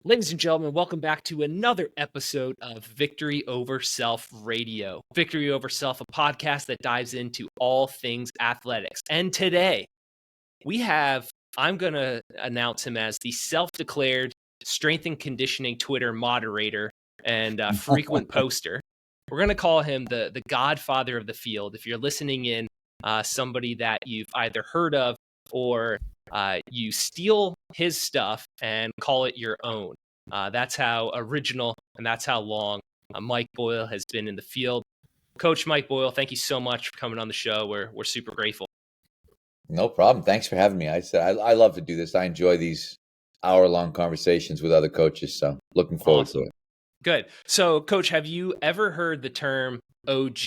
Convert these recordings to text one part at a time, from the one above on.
Ladies and gentlemen, welcome back to another episode of Victory Over Self Radio. Victory Over Self, a podcast that dives into all things athletics. And today, I'm going to announce him as the self-declared strength and conditioning Twitter moderator and frequent poster. We're going to call him the godfather of the field. If you're listening in, somebody that you've either heard of or you steal his stuff and call it your own. That's how original and that's how long Mike Boyle has been in the field. Coach Mike Boyle, thank you so much for coming on the show. We're super grateful. No problem. Thanks for having me. I love to do this. I enjoy these hour-long conversations with other coaches, so looking forward to it. Good. So, Coach, have you ever heard the term OG?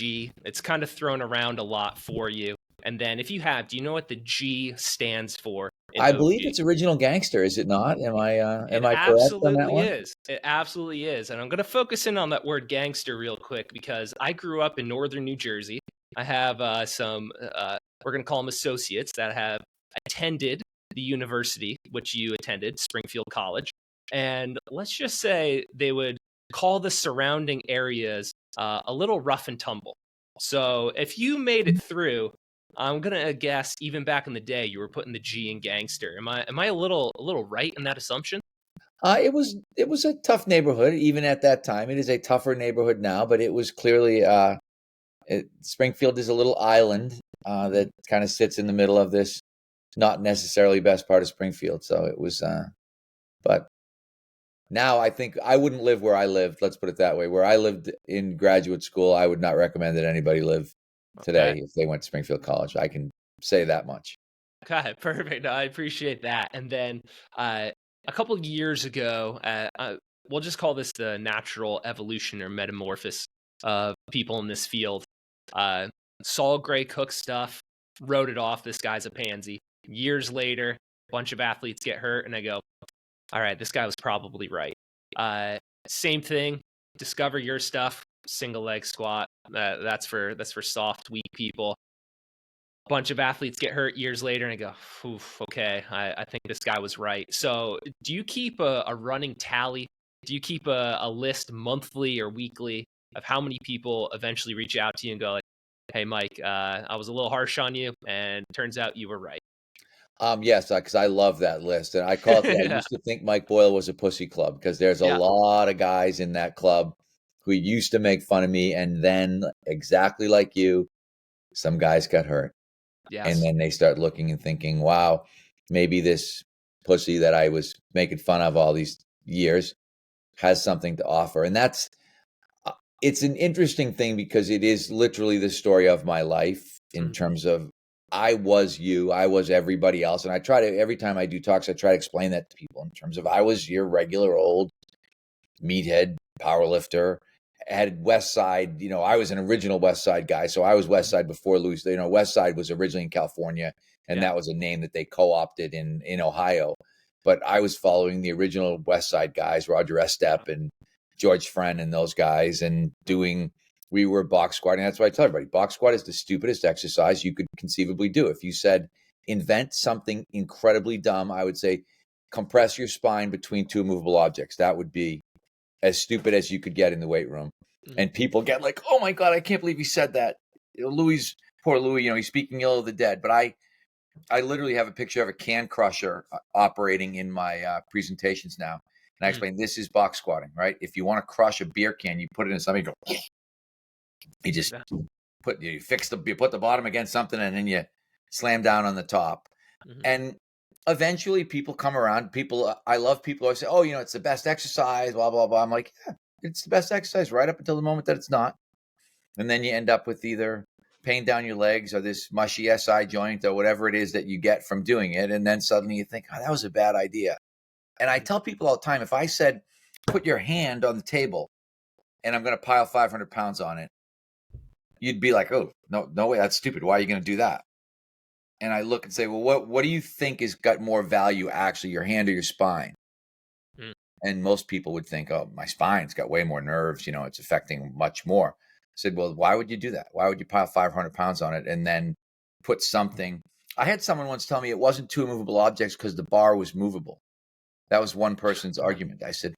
It's kind of thrown around a lot for you. And then if you have, do you know what the G stands for? I believe it's original gangster, is it not? Am I correct on that one? It absolutely is. And I'm going to focus in on that word gangster real quick because I grew up in northern New Jersey. I have some, we're going to call them associates that have attended the university, which you attended, Springfield College. And let's just say they would call the surrounding areas a little rough and tumble. So if you made it through, I'm gonna guess even back in the day you were putting the G in gangster. Am I a little right in that assumption? It was a tough neighborhood even at that time. It is a tougher neighborhood now, but it was clearly Springfield is a little island that kind of sits in the middle of this not necessarily best part of Springfield. So it was, but now I think I wouldn't live where I lived. Let's put it that way. Where I lived in graduate school, I would not recommend that anybody live today if they went to Springfield College. I can say that much. Okay, perfect. I appreciate that. And then a couple of years ago, we'll just call this the natural evolution or metamorphosis of people in this field. Saw Gray Cook stuff, wrote it off. This guy's a pansy. Years later, a bunch of athletes get hurt, and I go, all right, this guy was probably right. Same thing. Discover your stuff. Single leg squat. That's for soft, weak people. A bunch of athletes get hurt years later, and I go, okay, I think this guy was right. So, do you keep a running tally? Do you keep a list monthly or weekly of how many people eventually reach out to you and go like, hey, Mike, I was a little harsh on you, and turns out you were right? Yes, because I love that list, and I call it. I used to think Mike Boyle was a pussy club because there's a lot of guys in that club who used to make fun of me, and then exactly like you, some guys got hurt, and then they start looking and thinking, "Wow, maybe this pussy that I was making fun of all these years has something to offer." And it's an interesting thing because it is literally the story of my life in terms of. I was you, I was everybody else. And I try to, every time I do talks, I try to explain that to people in terms of I was your regular old meathead powerlifter, had West Side, I was an original West Side guy. So I was West Side before Louis, West Side was originally in California and that was a name that they co-opted in Ohio. But I was following the original West Side guys, Roger Estep and George Friend and those guys and we were box squatting. That's what I tell everybody. Box squat is the stupidest exercise you could conceivably do. If you said, invent something incredibly dumb, I would say, compress your spine between two movable objects. That would be as stupid as you could get in the weight room. And people get like, oh my God, I can't believe he said that. Poor Louis, he's speaking ill of the dead. But I literally have a picture of a can crusher operating in my presentations now. And I explain, this is box squatting, right? If you want to crush a beer can, you put it in something, you go, you just you put the bottom against something and then you slam down on the top. And eventually people come around. I love people who always say, oh, it's the best exercise, blah, blah, blah. I'm like, yeah, it's the best exercise right up until the moment that it's not. And then you end up with either pain down your legs or this mushy SI joint or whatever it is that you get from doing it. And then suddenly you think, oh, that was a bad idea. And I tell people all the time, if I said, put your hand on the table and I'm going to pile 500 pounds on it, you'd be like, oh, no way, that's stupid. Why are you going to do that? And I look and say, well, what do you think has got more value, actually, your hand or your spine? And most people would think, oh, my spine's got way more nerves, it's affecting much more. I said, well, why would you do that? Why would you pile 500 pounds on it and then put something? I had someone once tell me it wasn't two movable objects because the bar was movable. That was one person's argument. I said,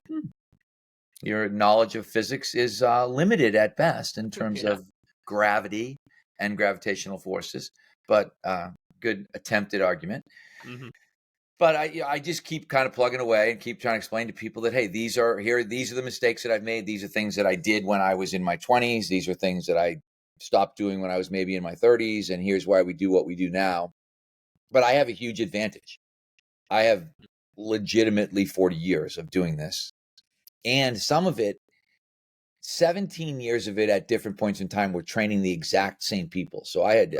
your knowledge of physics is limited at best in terms of gravity and gravitational forces, but good attempted argument. Mm-hmm. But I just keep kind of plugging away and keep trying to explain to people that, hey, these are the mistakes that I've made. These are things that I did when I was in my 20s. These are things that I stopped doing when I was maybe in my 30s. And here's why we do what we do now. But I have a huge advantage. I have legitimately 40 years of doing this. And some of it, 17 years of it at different points in time, we're training the exact same people. So I had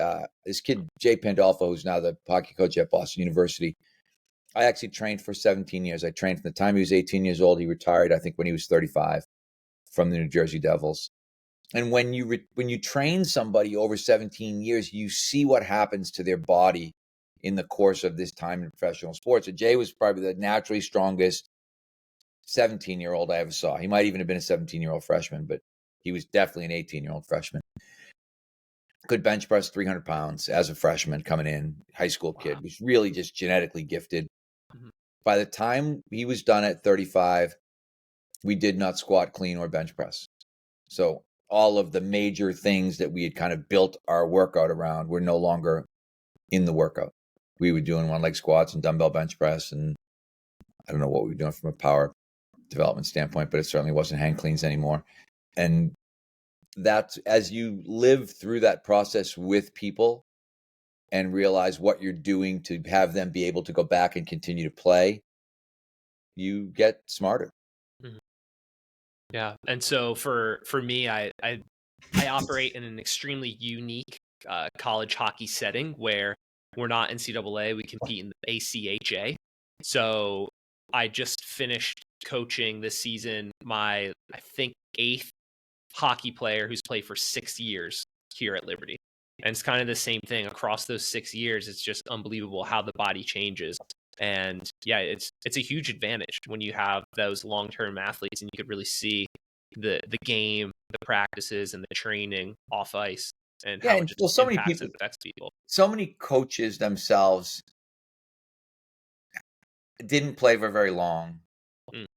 this kid, Jay Pandolfo, who's now the hockey coach at Boston University. I actually trained for 17 years. I trained from the time he was 18 years old. He retired, I think, when he was 35 from the New Jersey Devils. And when you train somebody over 17 years, you see what happens to their body in the course of this time in professional sports. And Jay was probably the naturally strongest 17-year-old I ever saw. He might even have been a 17-year-old freshman, but he was definitely an 18-year-old freshman. Could bench press 300 pounds as a freshman coming in, high school kid. Was really just genetically gifted. Mm-hmm. By the time he was done at 35, we did not squat, clean, or bench press. So all of the major things that we had kind of built our workout around were no longer in the workout. We were doing one leg squats and dumbbell bench press, and I don't know what we were doing from a power development standpoint, but it certainly wasn't hang cleans anymore. And that's, as you live through that process with people and realize what you're doing to have them be able to go back and continue to play, you get smarter. Mm-hmm. Yeah. And so for me, I operate in an extremely unique college hockey setting where we're not NCAA, we compete in the ACHA. So I just finished coaching this season my, I think, 8th hockey player who's played for 6 years here at Liberty. And it's kind of the same thing across those 6 years. It's just unbelievable how the body changes. And yeah, it's a huge advantage when you have those long-term athletes and you could really see the game, the practices, and the training off ice, and how it just so many impacts people, and affects people. So many coaches themselves didn't play for very long,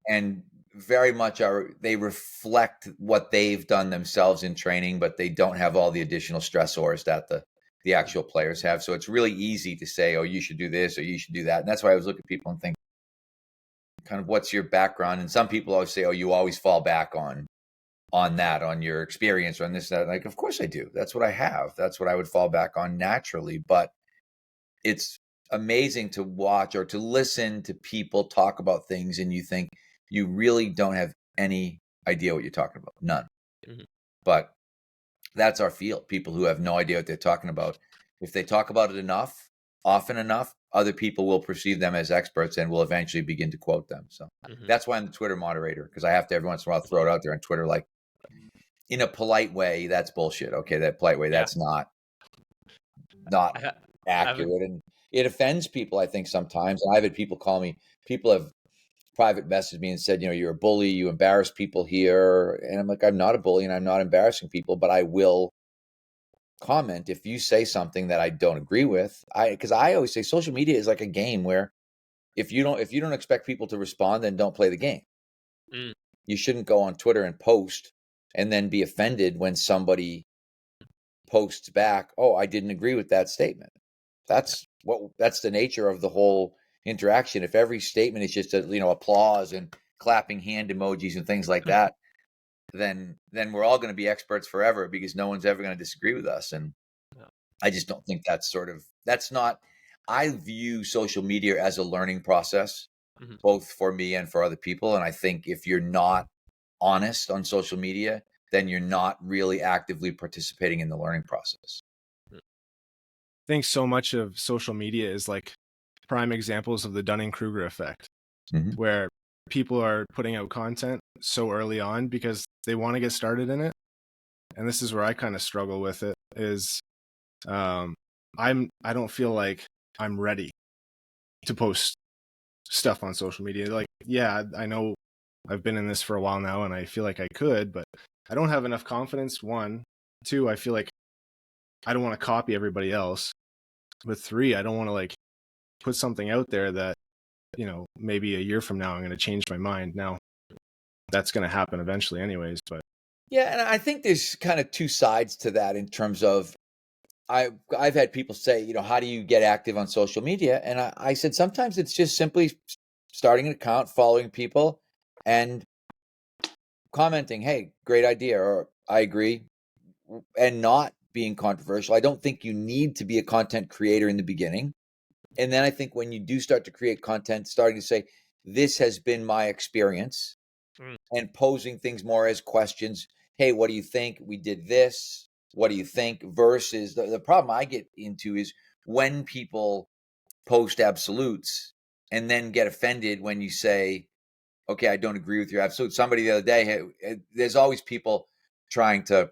and very much they reflect what they've done themselves in training, but they don't have all the additional stressors that the actual players have. So it's really easy to say, oh, you should do this or you should do that. And that's why I was looking at people and think, kind of, what's your background? And some people always say, oh, you always fall back on that, on your experience, or on this, that. Like, of course I do. That's what I have. That's what I would fall back on naturally. But it's amazing to watch or to listen to people talk about things, and you think you really don't have any idea what you're talking about. None. Mm-hmm. But that's our field. People who have no idea what they're talking about. If they talk about it enough, often enough, other people will perceive them as experts and will eventually begin to quote them. So that's why I'm the Twitter moderator, because I have to every once in a while throw it out there on Twitter, like, in a polite way, that's bullshit. Okay, that polite way, that's not accurate. And it offends people, I think, sometimes. And I've had people have private messaged me and said, you're a bully, you embarrass people here. And I'm like, I'm not a bully and I'm not embarrassing people, but I will comment if you say something that I don't agree with. Because I always say social media is like a game where if you don't expect people to respond, then don't play the game. You shouldn't go on Twitter and post and then be offended when somebody posts back, oh, I didn't agree with that statement. That's the nature of the whole interaction. If every statement is just applause and clapping hand emojis and things like that, then we're all going to be experts forever, because no one's ever going to disagree with us. And I just don't think that's not. I view social media as a learning process, both for me and for other people. And I think if you're not honest on social media, then you're not really actively participating in the learning process. I think so much of social media is like prime examples of the Dunning-Kruger effect, where people are putting out content so early on because they want to get started in it. And this is where I kind of struggle with it, is I don't feel like I'm ready to post stuff on social media. Like, yeah, I know I've been in this for a while now and I feel like I could, but I don't have enough confidence. 1, 2, I feel like I don't want to copy everybody else. But 3, I don't want to put something out there that maybe a year from now, I'm going to change my mind. Now, that's going to happen eventually anyways, but. Yeah, and I think there's kind of two sides to that in terms of I've had people say, how do you get active on social media? And I said sometimes it's just simply starting an account, following people, and commenting, hey, great idea, or I agree, and not being controversial. I don't think you need to be a content creator in the beginning. And then I think when you do start to create content, starting to say, this has been my experience, and posing things more as questions. Hey, what do you think? We did this. What do you think? Versus the problem I get into is when people post absolutes and then get offended when you say, okay, I don't agree with your absolute. Somebody the other day, there's always people trying to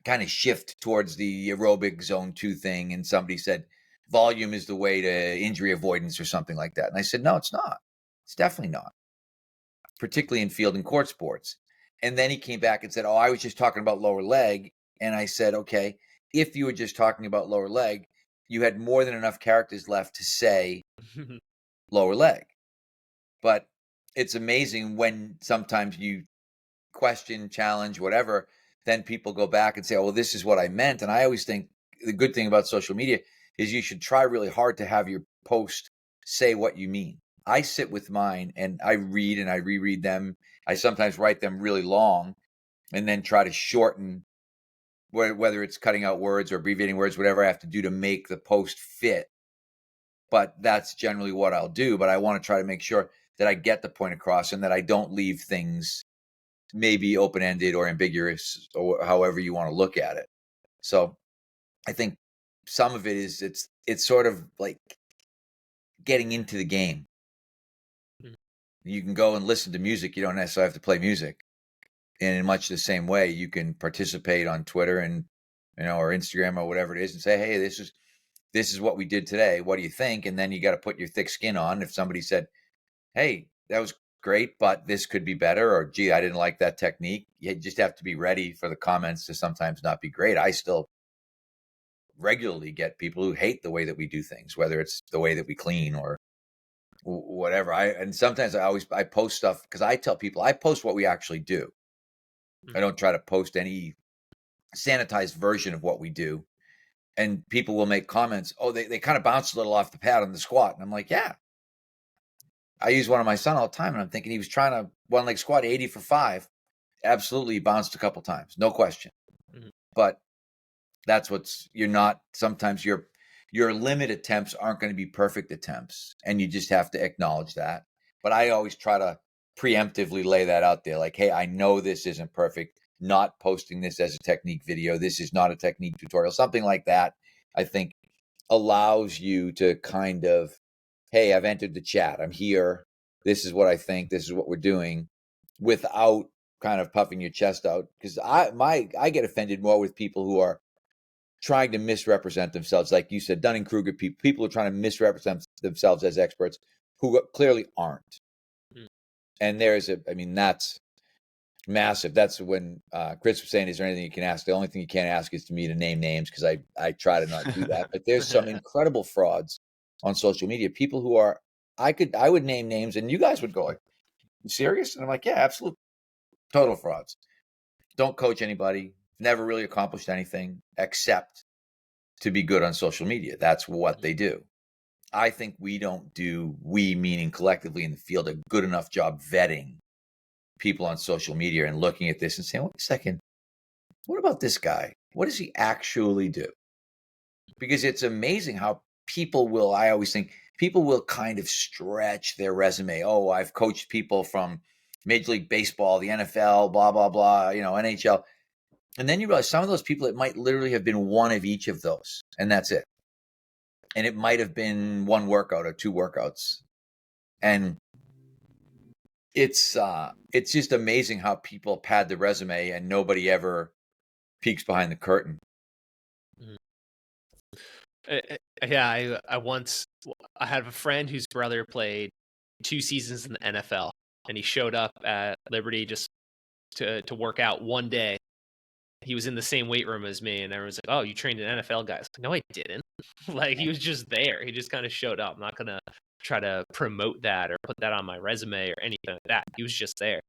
kind of shift towards the aerobic zone 2 thing. And somebody said, volume is the way to injury avoidance or something like that. And I said, no, it's not. It's definitely not, particularly in field and court sports. And then he came back and said, oh, I was just talking about lower leg. And I said, okay, if you were just talking about lower leg, you had more than enough characters left to say lower leg. But it's amazing when sometimes you question, challenge, whatever, then people go back and say, oh, well, this is what I meant. And I always think the good thing about social media is you should try really hard to have your post say what you mean. I sit with mine and I read and I reread them. I sometimes write them really long and then try to shorten, whether it's cutting out words or abbreviating words, whatever I have to do to make the post fit. But that's generally what I'll do. But I want to try to make sure that I get the point across and that I don't leave things maybe open-ended or ambiguous or however you want to look at it. So I think some of it is it's sort of like getting into the game. You can go and listen to music. You don't necessarily have to play music. And in much the same way, you can participate on Twitter and, or Instagram or whatever it is and say, hey, this is what we did today. What do you think? And then you got to put your thick skin on. If somebody said, hey, that was great, but this could be better, or gee, I didn't like that technique. You just have to be ready for the comments to sometimes not be great. I still regularly get people who hate the way that we do things, whether it's the way that we clean or whatever. And sometimes I post stuff because I tell people I post what we actually do. I don't try to post any sanitized version of what we do. And people will make comments, oh, they kind of bounce a little off the pad on the squat. And I'm like, yeah. I use one of my son all the time, and I'm thinking he was trying to one leg squat 80 for 5. Absolutely bounced a couple times, no question. But that's sometimes your limit attempts aren't going to be perfect attempts, and you just have to acknowledge that. But I always try to preemptively lay that out there, like, hey, I know this isn't perfect. Not posting this as a technique video. This is not a technique tutorial. Something like that, I think, allows you to kind of, hey, I've entered the chat. I'm here. This is what I think. This is what we're doing, without kind of puffing your chest out. Because I get offended more with people who are trying to misrepresent themselves. Like you said, Dunning-Kruger people are trying to misrepresent themselves as experts who clearly aren't. And that's massive. That's when Chris was saying, is there anything you can ask? The only thing you can't ask is to me to name names, because I try to not do that. But there's some incredible frauds on social media. People who are, I would name names and you guys would go like, you serious? And I'm like, yeah, absolute total frauds. Don't coach anybody. Never really accomplished anything except to be good on social media. That's what they do. I think we meaning collectively in the field, a good enough job vetting people on social media and looking at this and saying, wait a second, what about this guy? What does he actually do? Because it's amazing how I always think people will kind of stretch their resume. Oh, I've coached people from Major League Baseball, the NFL, blah, blah, blah, NHL. And then you realize some of those people, it might literally have been one of each of those, and that's it. And it might have been one workout or 2 workouts. And it's just amazing how people pad the resume and nobody ever peeks behind the curtain. Yeah, I had a friend whose brother played 2 seasons in the NFL, and he showed up at Liberty just to work out one day. He was in the same weight room as me, and everyone's like, "Oh, you trained an NFL guy?" I was like, "No, I didn't." Like, he was just there. He just kind of showed up. I'm not gonna try to promote that or put that on my resume or anything like that. He was just there.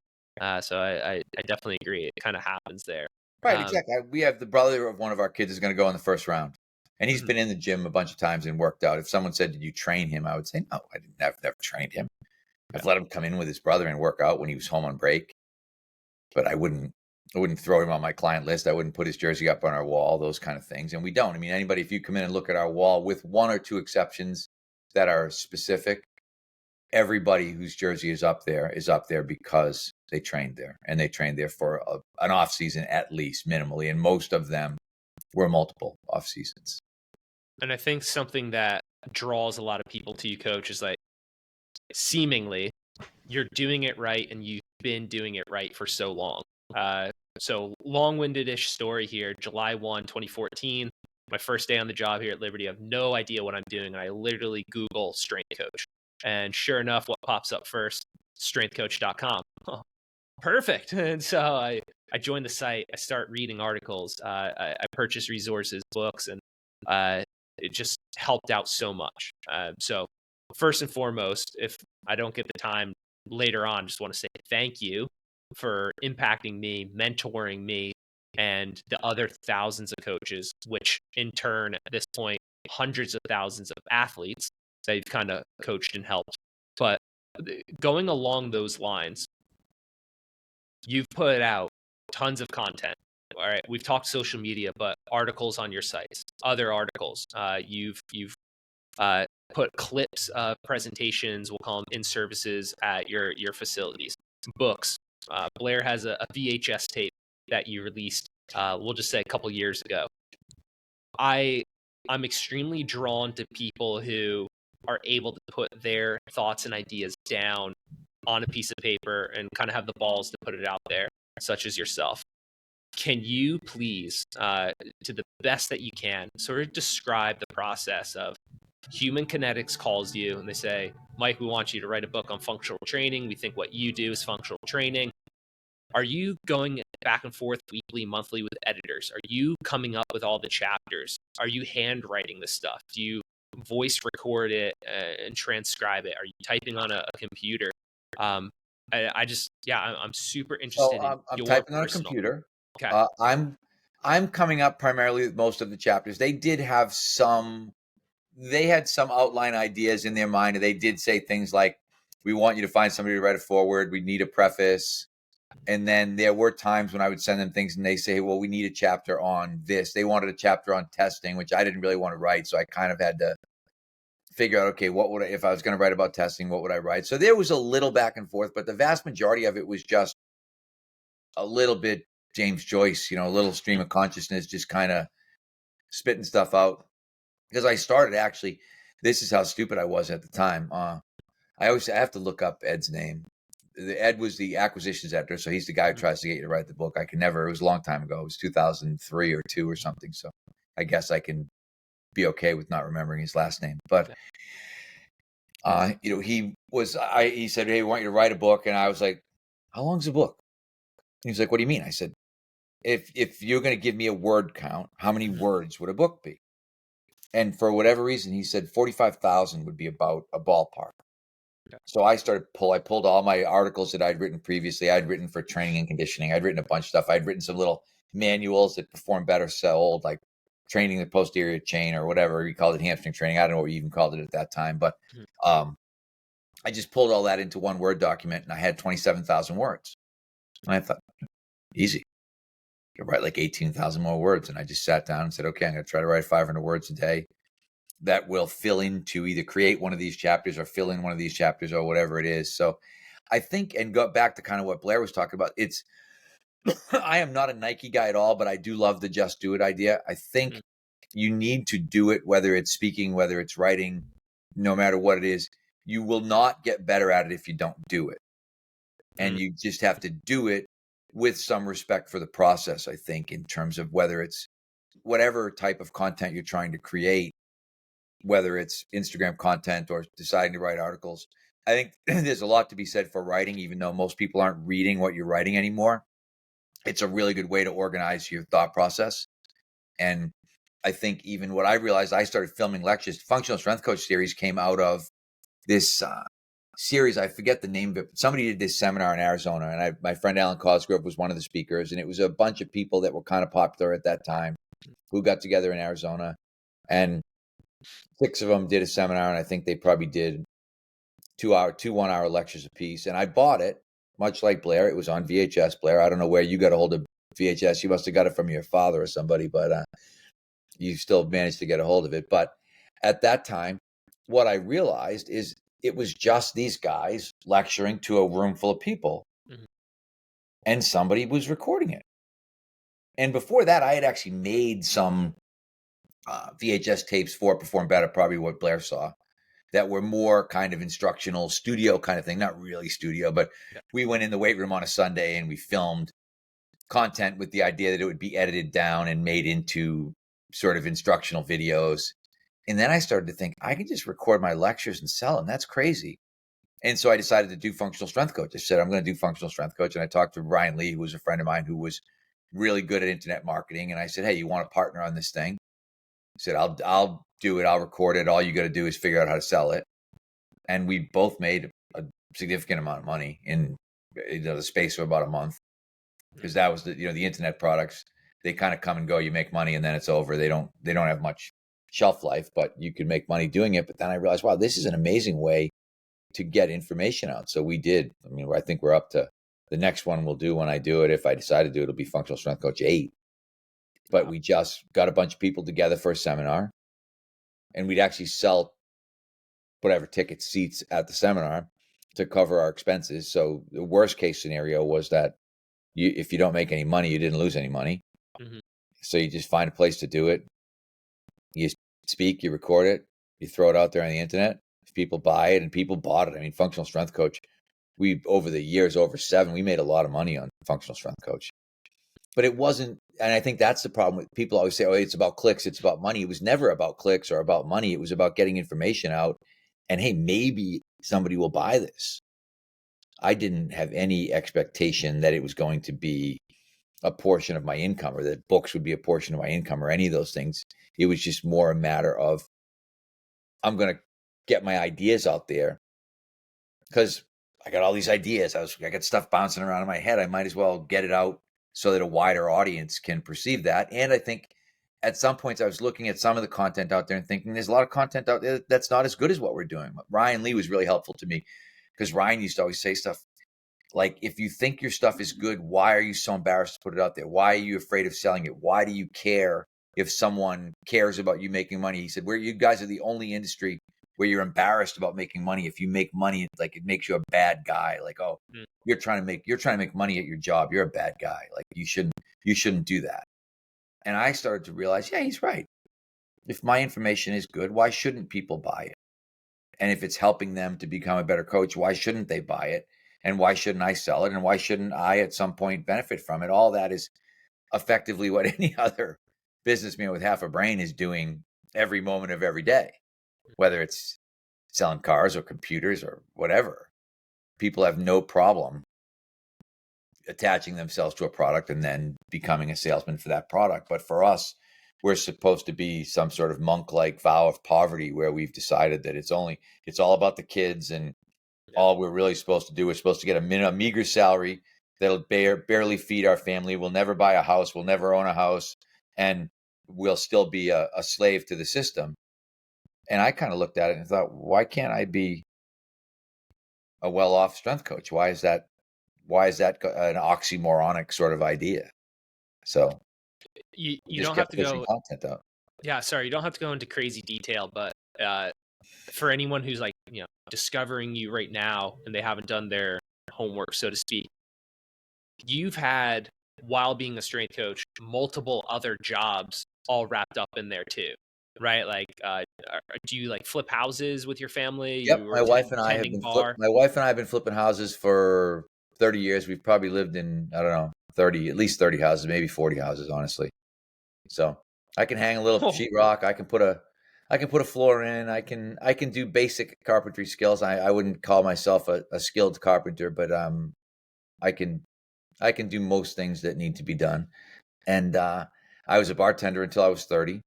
So I definitely agree. It kind of happens there. Right, exactly. We have the brother of one of our kids is going to go in the first round, and he's Mhm. been in the gym a bunch of times and worked out. If someone said, "Did you train him?" I would say, "No, I didn't. I've never trained him. I've let him come in with his brother and work out when he was home on break, but I wouldn't throw him on my client list. I wouldn't put his jersey up on our wall, those kind of things. And we don't. I mean, anybody, if you come in and look at our wall, with one or two exceptions that are specific, everybody whose jersey is up there because they trained there, and they trained there for an off season at least minimally, and most of them were multiple off seasons. And I think something that draws a lot of people to you, Coach, is like seemingly you're doing it right, and you've been doing it right for so long. So long-winded-ish story here. July 1, 2014, my first day on the job here at Liberty. I have no idea what I'm doing. And I literally Google strength coach. And sure enough, what pops up first? Strengthcoach.com. Oh, perfect. And so I joined the site. I start reading articles. I purchase resources, books, and it just helped out so much. So first and foremost, if I don't get the time later on, just want to say thank you for impacting me, mentoring me, and the other thousands of coaches, which in turn, at this point, hundreds of thousands of athletes that you've kind of coached and helped. But going along those lines, you've put out tons of content. All right, we've talked social media, but articles on your sites, other articles. You've put clips of presentations, we'll call them in services at your facilities, books. Blair has a VHS tape that you released, we'll just say a couple years ago. I'm extremely drawn to people who are able to put their thoughts and ideas down on a piece of paper and kind of have the balls to put it out there, such as yourself. Can you please, to the best that you can, sort of describe the process of Human Kinetics calls you and they say, Mike, we want you to write a book on functional training. We think what you do is functional training. Are you going back and forth weekly, monthly with editors? Are you coming up with all the chapters? Are you handwriting this stuff? Do you voice record it and transcribe it? Are you typing on a computer? I'm super interested in I'm your typing on a personal. computer. Okay. I'm coming up primarily with most of the chapters. They did have they had some outline ideas in their mind, and they did say things like, we want you to find somebody to write a foreword. We need a preface. And then there were times when I would send them things and they say, well, we need a chapter on this. They wanted a chapter on testing, which I didn't really want to write. So I kind of had to figure out, okay, if I was going to write about testing, what would I write? So there was a little back and forth, but the vast majority of it was just a little bit James Joyce, a little stream of consciousness, just kind of spitting stuff out. Because I started actually, this is how stupid I was at the time. I have to look up Ed's name. Ed was the acquisitions editor, so he's the guy who tries to get you to write the book. It was a long time ago. It was 2003 or 2 or something. So I guess I can be okay with not remembering his last name. But he said, hey, we want you to write a book. And I was like, how long's the book? And he was like, what do you mean? I said, if you're going to give me a word count, how many words would a book be? And for whatever reason, he said 45,000 would be about a ballpark. Okay. So I pulled all my articles that I'd written previously. I'd written for training and conditioning. I'd written a bunch of stuff. I'd written some little manuals that perform better sold, like training the posterior chain or whatever you called it, hamstring training. I don't know what you even called it at that time. But I just pulled all that into one Word document, and I had 27,000 words. And I thought, easy. You write like 18,000 more words. And I just sat down and said, okay, I'm going to try to write 500 words a day that will fill into either create one of these chapters or fill in one of these chapters or whatever it is. So I think, and go back to kind of what Blair was talking about, I am not a Nike guy at all, but I do love the just do it idea. I think you need to do it, whether it's speaking, whether it's writing, no matter what it is. You will not get better at it if you don't do it. And you just have to do it with some respect for the process, I think, in terms of whether it's whatever type of content you're trying to create, whether it's Instagram content or deciding to write articles. I think there's a lot to be said for writing, even though most people aren't reading what you're writing anymore. It's a really good way to organize your thought process. And I think even what I realized, I started filming lectures. Functional Strength Coach series came out of this series. I forget the name of it, but somebody did this seminar in Arizona, and my friend Alan Cosgrove was one of the speakers, and it was a bunch of people that were kind of popular at that time who got together in Arizona, and 6 of them did a seminar, and I think they probably did 2 1-hour lectures apiece. And I bought it, much like Blair. It was on VHS. Blair, I don't know where you got a hold of VHS. You must have got it from your father or somebody, but you still managed to get a hold of it. But at that time, what I realized is it was just these guys lecturing to a room full of people, and somebody was recording it. And before that, I had actually made some VHS tapes for Perform Better, probably what Blair saw, that were more kind of instructional studio kind of thing. Not really studio, but we went in the weight room on a Sunday and we filmed content with the idea that it would be edited down and made into sort of instructional videos. And then I started to think, I can just record my lectures and sell them. That's crazy. And so I decided to do Functional Strength Coach. I said, I'm going to do Functional Strength Coach. And I talked to Brian Lee, who was a friend of mine who was really good at internet marketing. And I said, hey, you want to partner on this thing? He said, I'll do it. I'll record it. All you got to do is figure out how to sell it. And we both made a significant amount of money in the space of about a month, because that was the internet products. They kind of come and go. You make money and then it's over. They don't have much shelf life, but you can make money doing it. But then I realized, wow, this is an amazing way to get information out. So we did. I mean, I think we're up to the next one we'll do when I do it. If I decide to do it, it'll be Functional Strength Coach 8. But we just got a bunch of people together for a seminar, and we'd actually sell whatever ticket seats at the seminar to cover our expenses. So the worst case scenario was that if you don't make any money, you didn't lose any money. So you just find a place to do it. You speak, you record it, you throw it out there on the internet. If people buy it, and people bought it. I mean, Functional Strength Coach, over the years, over 7, we made a lot of money on Functional Strength Coach. But it wasn't, and I think that's the problem with people always say, oh, it's about clicks, it's about money. It was never about clicks or about money. It was about getting information out. And hey, maybe somebody will buy this. I didn't have any expectation that it was going to be a portion of my income, or that books would be a portion of my income, or any of those things. It was just more a matter of, I'm going to get my ideas out there, because I got all these ideas. I got stuff bouncing around in my head. I might as well get it out so that a wider audience can perceive that. And I think at some points I was looking at some of the content out there and thinking there's a lot of content out there that's not as good as what we're doing. But Ryan Lee was really helpful to me, because Ryan used to always say stuff like, if you think your stuff is good, why are you so embarrassed to put it out there? Why are you afraid of selling it? Why do you care if someone cares about you making money? He said, you guys are the only industry where you're embarrassed about making money. If you make money, like, it makes you a bad guy. Like, oh, you're trying to make money at your job. You're a bad guy. Like, you shouldn't do that. And I started to realize, yeah, he's right. If my information is good, why shouldn't people buy it? And if it's helping them to become a better coach, why shouldn't they buy it? And why shouldn't I sell it? And why shouldn't I at some point benefit from it? All that is effectively what any other businessman with half a brain is doing every moment of every day, whether it's selling cars or computers or whatever. People have no problem attaching themselves to a product and then becoming a salesman for that product. But for us, we're supposed to be some sort of monk-like vow of poverty, where we've decided that it's all about the kids, and all we're really supposed to do is supposed to get a meager salary that'll barely feed our family. We'll never buy a house. We'll never own a house. And we'll still be a slave to the system. And I kind of looked at it and thought, why can't I be a well-off strength coach? Why is that an oxymoronic sort of idea? So you don't have to go content out. Yeah, sorry, you don't have to go into crazy detail, but for anyone who's like, discovering you right now and they haven't done their homework, so to speak, you've had, while being a strength coach, multiple other jobs all wrapped up in there too, right? Like, do you like flip houses with your family? Yep, my wife and I have been flipping houses for 30 years. We've probably lived in, I don't know, at least 30 houses, maybe 40 houses, honestly. So I can hang a little sheetrock. I can put a floor in. I can do basic carpentry skills. I wouldn't call myself a skilled carpenter, but I can do most things that need to be done. And I was a bartender until I was 30.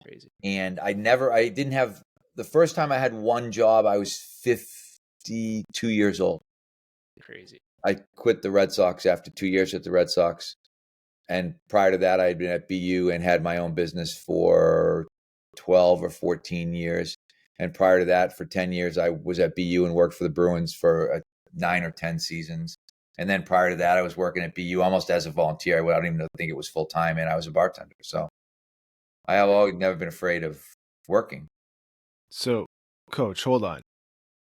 Crazy. And I didn't have the first time I had one job, I was 52 years old. Crazy. I quit the Red Sox after 2 years at the Red Sox. And prior to that, I had been at BU and had my own business for 12 or 14 years. And prior to that, for 10 years, I was at BU and worked for the Bruins for 9 or 10 seasons. And then prior to that, I was working at BU almost as a volunteer. I don't even think it was full time, and I was a bartender. So I have always never been afraid of working. So, Coach, hold on.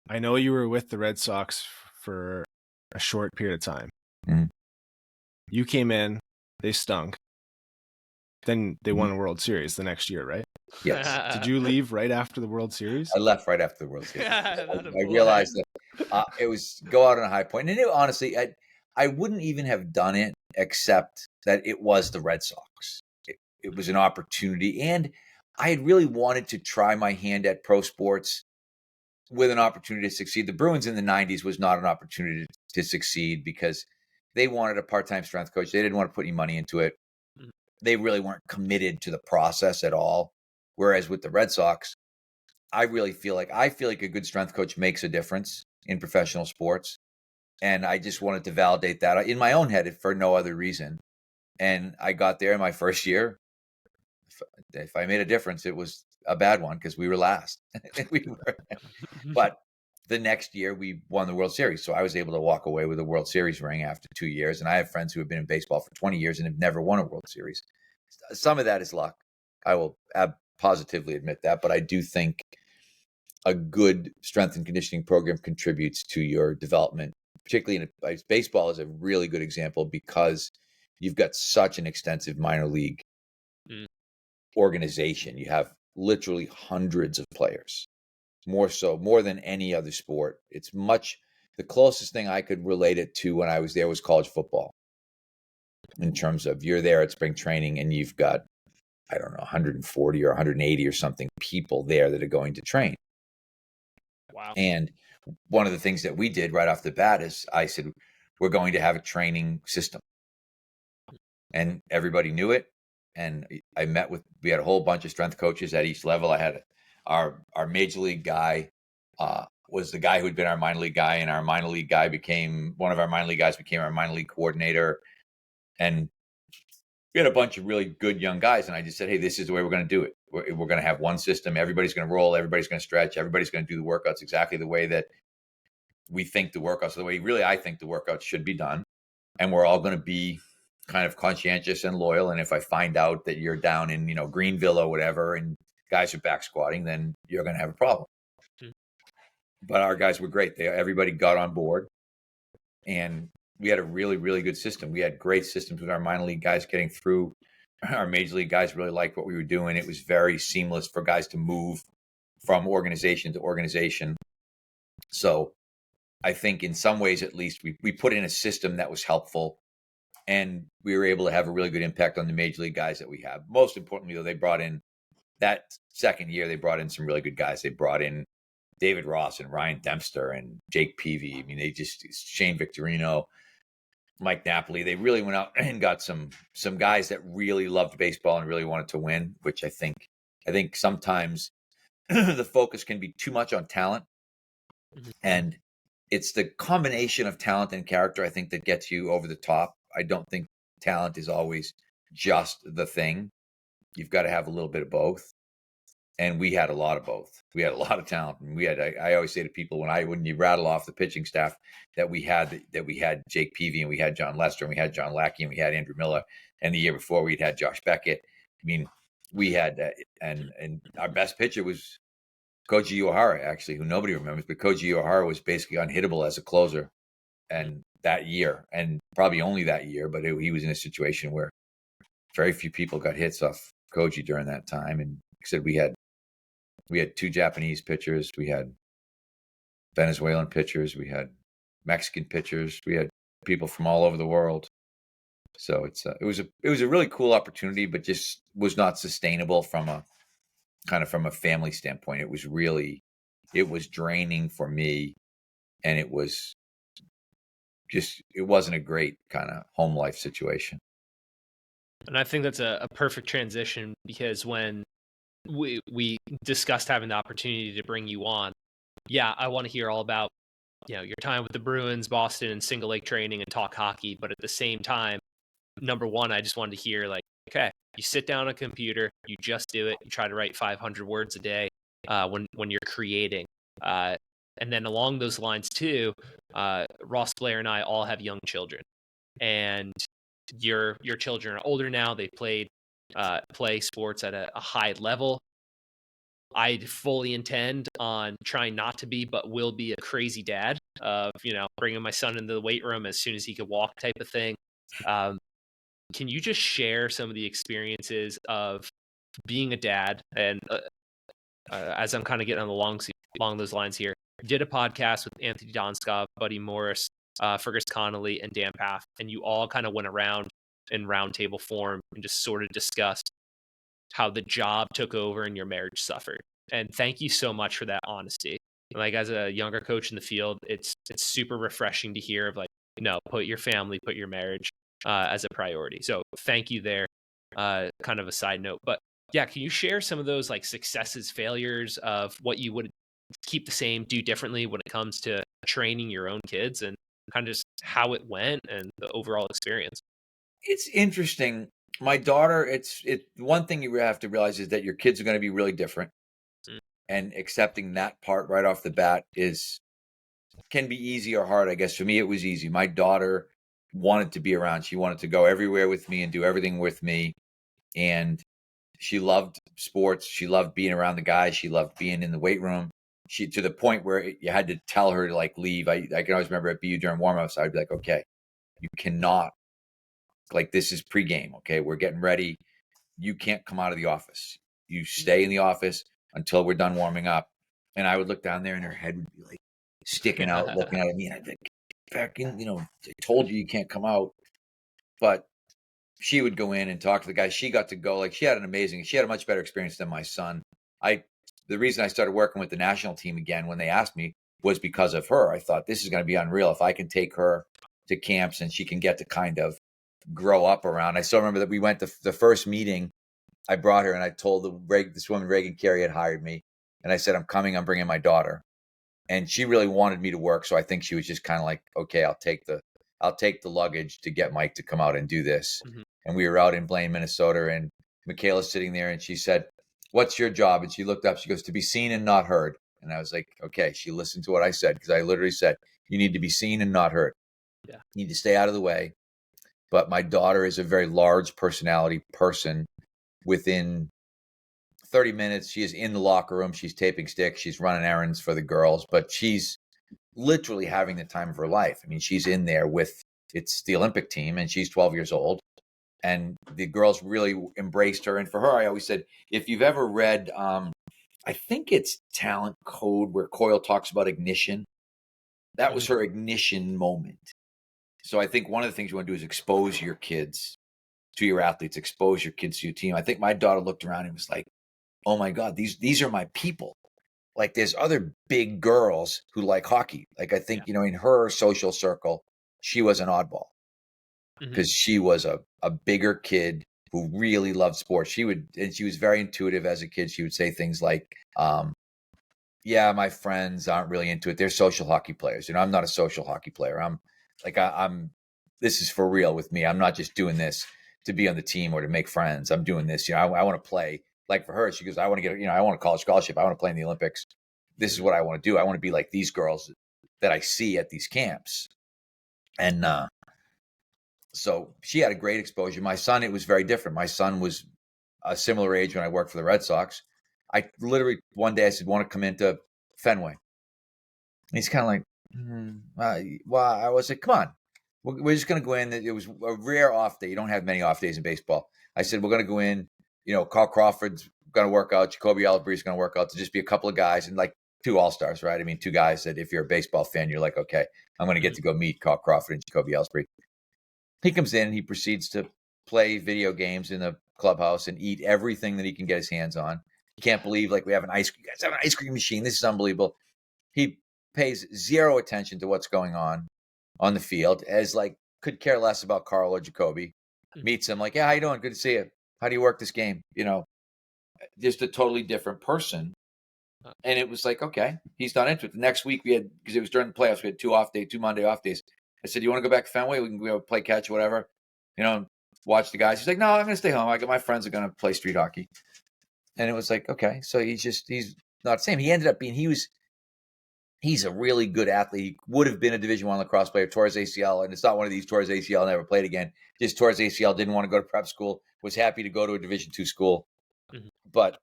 I know you were with the Red Sox for a short period of time. Mm-hmm. You came in, they stunk. Then they won a World Series the next year, right? Yes. Did you leave right after the World Series? I left right after the World Series. I realized that it was go out on a high point. And honestly, I wouldn't even have done it except that it was the Red Sox. It was an opportunity. And I had really wanted to try my hand at pro sports with an opportunity to succeed. The Bruins in the 90s was not an opportunity to succeed because they wanted a part-time strength coach. They didn't want to put any money into it. They really weren't committed to the process at all. Whereas with the Red Sox, I feel like a good strength coach makes a difference in professional sports. And I just wanted to validate that in my own head for no other reason. And I got there in my first year. If I made a difference, it was a bad one because we were last. But the next year we won the World Series. So I was able to walk away with a World Series ring after 2 years. And I have friends who have been in baseball for 20 years and have never won a World Series. Some of that is luck. I will positively admit that. But I do think a good strength and conditioning program contributes to your development, particularly in baseball is a really good example because you've got such an extensive minor league organization. You have literally hundreds of players, more than any other sport. It's the closest thing I could relate it to when I was there was college football in terms of you're there at spring training and you've got, I don't know, 140 or 180 or something people there that are going to train. Wow. And one of the things that we did right off the bat is I said, we're going to have a training system. And everybody knew it. And we had a whole bunch of strength coaches at each level. I had our major league guy was the guy who had been our minor league guy. And our minor league guy one of our minor league guys became our minor league coordinator. And we had a bunch of really good young guys. And I just said, hey, this is the way we're going to do it. We're going to have one system. Everybody's going to roll. Everybody's going to stretch. Everybody's going to do the workouts exactly the way that we think the workouts, the way really I think the workouts should be done. And we're all going to be kind of conscientious and loyal. And if I find out that you're down in, Greenville or whatever, and guys are back squatting, then you're going to have a problem. But our guys were great. Everybody got on board. And we had a really, really good system. We had great systems with our minor league guys getting through. Our major league guys really liked what we were doing. It was very seamless for guys to move from organization to organization. So I think in some ways, at least, we put in a system that was helpful. And we were able to have a really good impact on the major league guys that we have. Most importantly, though, they brought in that second year, they brought in some really good guys. They brought in David Ross and Ryan Dempster and Jake Peavy. I mean, Shane Victorino, Mike Napoli. They really went out and got some guys that really loved baseball and really wanted to win, which I think sometimes the focus can be too much on talent. And it's the combination of talent and character, I think, that gets you over the top. I don't think talent is always just the thing. You've got to have a little bit of both. And we had a lot of both. We had a lot of talent. And I always say to people when you rattle off the pitching staff that we had Jake Peavy and we had John Lester and we had John Lackey and we had Andrew Miller. And the year before we'd had Josh Beckett. I mean, we had, and our best pitcher was Koji Uehara, actually, who nobody remembers, but Koji Uehara was basically unhittable as a closer. And that year, and probably only that year, but he was in a situation where very few people got hits off Koji during that time. And like I said, we had two Japanese pitchers, we had Venezuelan pitchers, we had Mexican pitchers, we had people from all over the world. So it was a really cool opportunity, but just was not sustainable from a family standpoint. It was draining for me, and it wasn't a great kind of home life situation. And I think that's a perfect transition because when we discussed having the opportunity to bring you on. Yeah, I want to hear all about, your time with the Bruins, Boston, and single leg training and talk hockey. But at the same time, number one, I just wanted to hear like, okay, you sit down on a computer, you just do it, you try to write 500 words a day when you're creating. And then along those lines too, Ross, Blair, and I all have young children, and your children are older now. They play sports at a high level. I fully intend on trying not to be, but will be a crazy dad of, bringing my son into the weight room as soon as he could walk type of thing. Can you just share some of the experiences of being a dad? And as I'm kind of getting along those lines here, did a podcast with Anthony Donskov, Buddy Morris, Fergus Connolly, and Dan Paff, and you all kind of went around in roundtable form and just sort of discussed how the job took over and your marriage suffered. And thank you so much for that honesty. Like, as a younger coach in the field, it's super refreshing to hear of like, no, put your family, put your marriage as a priority. So thank you there. Kind of a side note, but yeah, can you share some of those like successes, failures of what you would keep the same, do differently when it comes to training your own kids, and kind of just how it went and the overall experience? It's interesting. My daughter, it's one thing you have to realize is that your kids are going to be really different. And accepting that part right off the bat can be easy or hard. I guess for me, it was easy. My daughter wanted to be around. She wanted to go everywhere with me and do everything with me. And she loved sports. She loved being around the guys. She loved being in the weight room. She, to the point where you had to tell her to like leave. I can always remember at BU during warmups, I'd be like, okay, you cannot, like, this is pregame. Okay. We're getting ready. You can't come out of the office. You stay in the office until we're done warming up. And I would look down there and her head would be like sticking out, looking at me. And I'd be like, back in, I told you can't come out. But she would go in and talk to the guys. She got to go, like, she had a much better experience than my son. The reason I started working with the national team again when they asked me was because of her. I thought, this is going to be unreal if I can take her to camps and she can get to kind of grow up around. I still remember that we went to the first meeting. I brought her and I told this woman, Reagan Carey, had hired me. And I said, I'm coming, I'm bringing my daughter. And she really wanted me to work. So I think she was just kind of like, okay, I'll take the luggage to get Mike to come out and do this. Mm-hmm. And we were out in Blaine, Minnesota, and Michaela's sitting there and she said, what's your job? And she looked up, she goes, to be seen and not heard. And I was like, okay, she listened to what I said, because I literally said, you need to be seen and not heard. Yeah. You need to stay out of the way. But my daughter is a very large personality person. Within 30 minutes, she is in the locker room. She's taping sticks. She's running errands for the girls, but she's literally having the time of her life. I mean, she's in there it's the Olympic team, and she's 12 years old. And the girls really embraced her. And for her, I always said, if you've ever read, I think it's Talent Code, where Coyle talks about ignition. That was her ignition moment. So I think one of the things you want to do is expose your kids to your athletes, expose your kids to your team. I think my daughter looked around and was like, oh my God, these are my people. Like, there's other big girls who like hockey. Like, I think, in her social circle, she was an oddball, because she was a bigger kid who really loved sports. She was very intuitive as a kid. She would say things like, yeah, my friends aren't really into it. They're social hockey players. I'm not a social hockey player. This is for real with me. I'm not just doing this to be on the team or to make friends. I'm doing this. I want to play. Like, for her, she goes, I want to get, I want a college scholarship. I want to play in the Olympics. This is what I want to do. I want to be like these girls that I see at these camps. And so she had a great exposure. My son, it was very different. My son was a similar age when I worked for the Red Sox. I literally, one day I said, want to come into Fenway? And he's kind of like, well, I was like, come on. We're just going to go in. It was a rare off day. You don't have many off days in baseball. I said, we're going to go in. Carl Crawford's going to work out. Jacoby Ellsbury's going to work out. To just be a couple of guys and like 2 all-stars, right? I mean, 2 guys that if you're a baseball fan, you're like, okay, I'm going to get to go meet Carl Crawford and Jacoby Ellsbury. He comes in and he proceeds to play video games in the clubhouse and eat everything that he can get his hands on. You can't believe, like, we have you guys have an ice cream machine. This is unbelievable. He pays zero attention to what's going on the field, as like could care less about Carl or Jacoby. Meets him like, yeah, how you doing? Good to see you. How do you work this game? just a totally different person. And it was like, okay, he's not into it. The next week we had, because it was during the playoffs, we had 2 Monday off days. I said, you want to go back to Fenway? We can go play catch or whatever, watch the guys. He's like, no, I'm going to stay home. I got my friends are going to play street hockey. And it was like, okay, so he's not the same. He ended up being, he's a really good athlete. He would have been a Division I lacrosse player, tore his ACL, and it's not one of these tore his ACL, never played again. Just tore his ACL, didn't want to go to prep school, was happy to go to a Division II school, but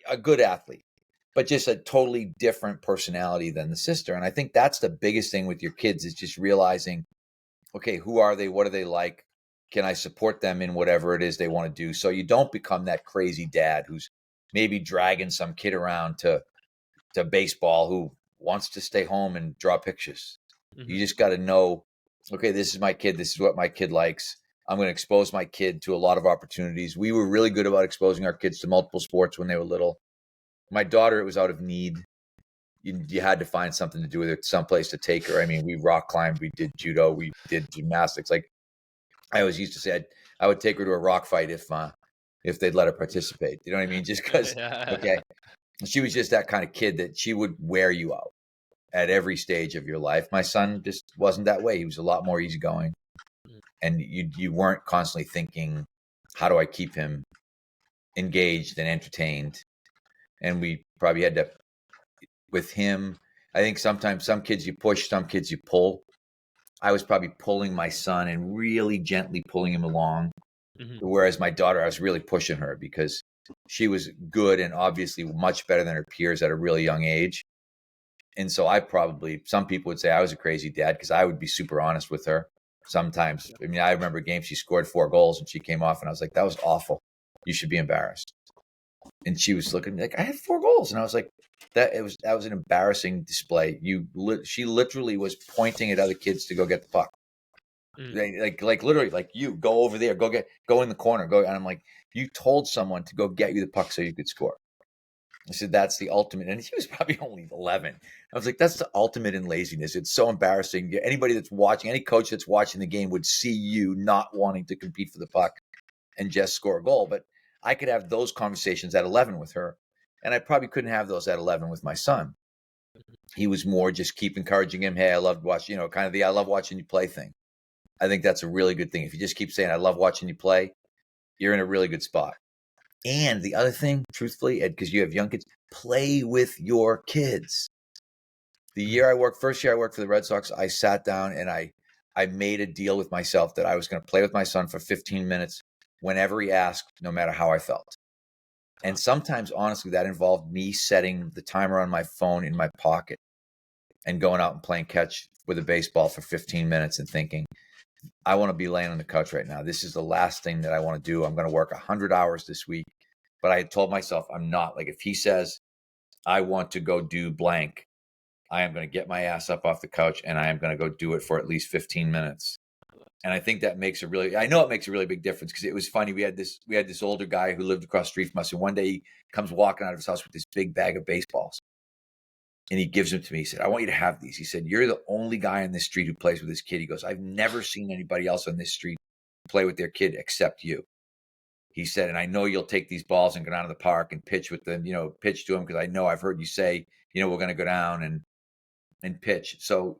a good athlete, but just a totally different personality than the sister. And I think that's the biggest thing with your kids is just realizing, okay, who are they? What are they like? Can I support them in whatever it is they want to do? So you don't become that crazy dad who's maybe dragging some kid around to baseball who wants to stay home and draw pictures. You just got to know, okay, this is my kid. This is what my kid likes. I'm going to expose my kid to a lot of opportunities. We were really good about exposing our kids to multiple sports when they were little. My daughter, it was out of need. You had to find something to do with her, someplace to take her. I mean, we rock climbed, we did judo, we did gymnastics. Like I always used to say, I would take her to a rock fight if they'd let her participate. You know what I mean? Just because, okay. She was just that kind of kid that she would wear you out at every stage of your life. My son just wasn't that way. He was a lot more easygoing. And you weren't constantly thinking, how do I keep him engaged and entertained? And we probably had to, with him, I think sometimes some kids you push, some kids you pull. I was probably pulling my son and really gently pulling him along. Whereas my daughter, I was really pushing her because she was good and obviously much better than her peers at a really young age. And so some people would say I was a crazy dad because I would be super honest with her sometimes. I mean, I remember a game she scored 4 goals and she came off and I was like, that was awful. You should be embarrassed. And she was looking like, I had 4 goals. And I was like, that was an embarrassing display. She literally was pointing at other kids to go get the puck. Like literally, like, you go over there, go in the corner, go. And I'm like, you told someone to go get you the puck so you could score. I said, that's the ultimate. And he was probably only 11. I was like, that's the ultimate in laziness. It's so embarrassing. Anybody that's watching, any coach that's watching the game would see you not wanting to compete for the puck and just score a goal. But I could have those conversations at 11 with her. And I probably couldn't have those at 11 with my son. He was more just keep encouraging him. Hey, I loved watching, kind of the I love watching you play thing. I think that's a really good thing. If you just keep saying, I love watching you play, you're in a really good spot. And the other thing, truthfully, Ed, because you have young kids, play with your kids. First year I worked for the Red Sox, I sat down and I made a deal with myself that I was going to play with my son for 15 minutes whenever he asked, no matter how I felt. And sometimes, honestly, that involved me setting the timer on my phone in my pocket and going out and playing catch with a baseball for 15 minutes and thinking, I want to be laying on the couch right now. This is the last thing that I want to do. I'm going to work 100 hours this week. But I had told myself I'm not. Like, if he says, I want to go do blank, I am going to get my ass up off the couch and I am going to go do it for at least 15 minutes. And I think that makes it makes a really big difference, because it was funny. We had this older guy who lived across the street from us. And one day he comes walking out of his house with this big bag of baseballs. And he gives them to me. He said, I want you to have these. He said, you're the only guy on this street who plays with this kid. He goes, I've never seen anybody else on this street play with their kid except you. He said, and I know you'll take these balls and go down to the park and pitch with them, pitch to them, because I know I've heard you say, we're going to go down and pitch. So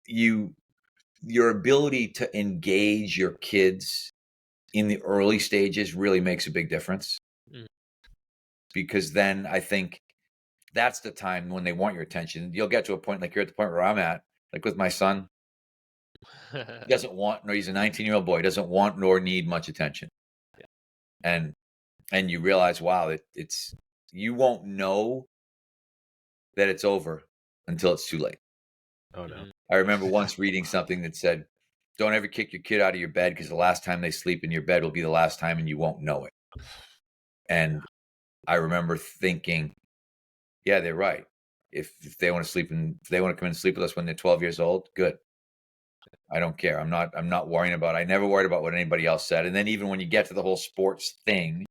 your ability to engage your kids in the early stages really makes a big difference. Because then I think that's the time when they want your attention. You'll get to a point, like you're at the point where I'm at, like with my son. He doesn't want, he's a 19-year-old boy, doesn't want nor need much attention. Yeah. And you realize, wow, you won't know that it's over until it's too late. Oh no. I remember once reading something that said, don't ever kick your kid out of your bed, because the last time they sleep in your bed will be the last time and you won't know it. And I remember thinking, yeah, they're right. If they want to sleep if they want to come in and sleep with us when they're 12 years old, good. I don't care. I'm not worrying about it. I never worried about what anybody else said. And then even when you get to the whole sports thing,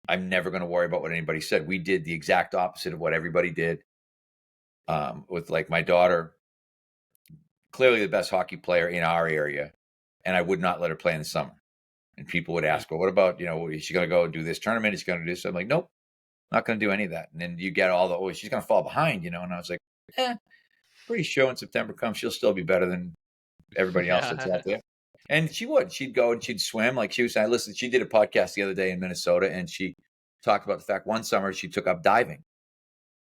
I'm never going to worry about what anybody said. We did the exact opposite of what everybody did. With like my daughter, clearly the best hockey player in our area, and I would not let her play in the summer. And people would ask, well, what about, is she going to go do this tournament? Is she going to do this? I'm like, nope, not going to do any of that. And then you get all the, she's going to fall behind, and I was like, pretty sure when September comes, she'll still be better than everybody else that's out there. And she'd go and she'd swim. Like she did a podcast the other day in Minnesota, and she talked about the fact one summer she took up diving.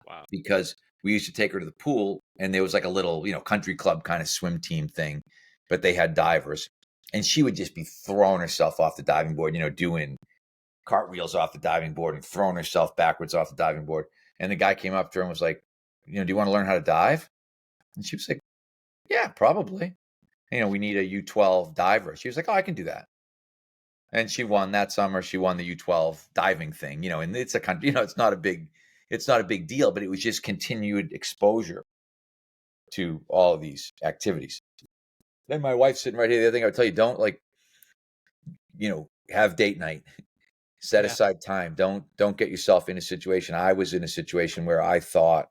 Wow. Because we used to take her to the pool, and there was like a little, country club kind of swim team thing, but they had divers, and she would just be throwing herself off the diving board, doing cartwheels off the diving board and throwing herself backwards off the diving board. And the guy came up to her and was like, do you want to learn how to dive? And she was like, yeah, probably. We need a U12 diver. She was like, oh, I can do that. And she won that summer. She won the U12 diving thing, and it's a country, it's not a big deal, but it was just continued exposure to all of these activities. Then my wife's sitting right here. The other thing I would tell you, don't have date night, set aside time. Don't get yourself in a situation. I was in a situation where I thought,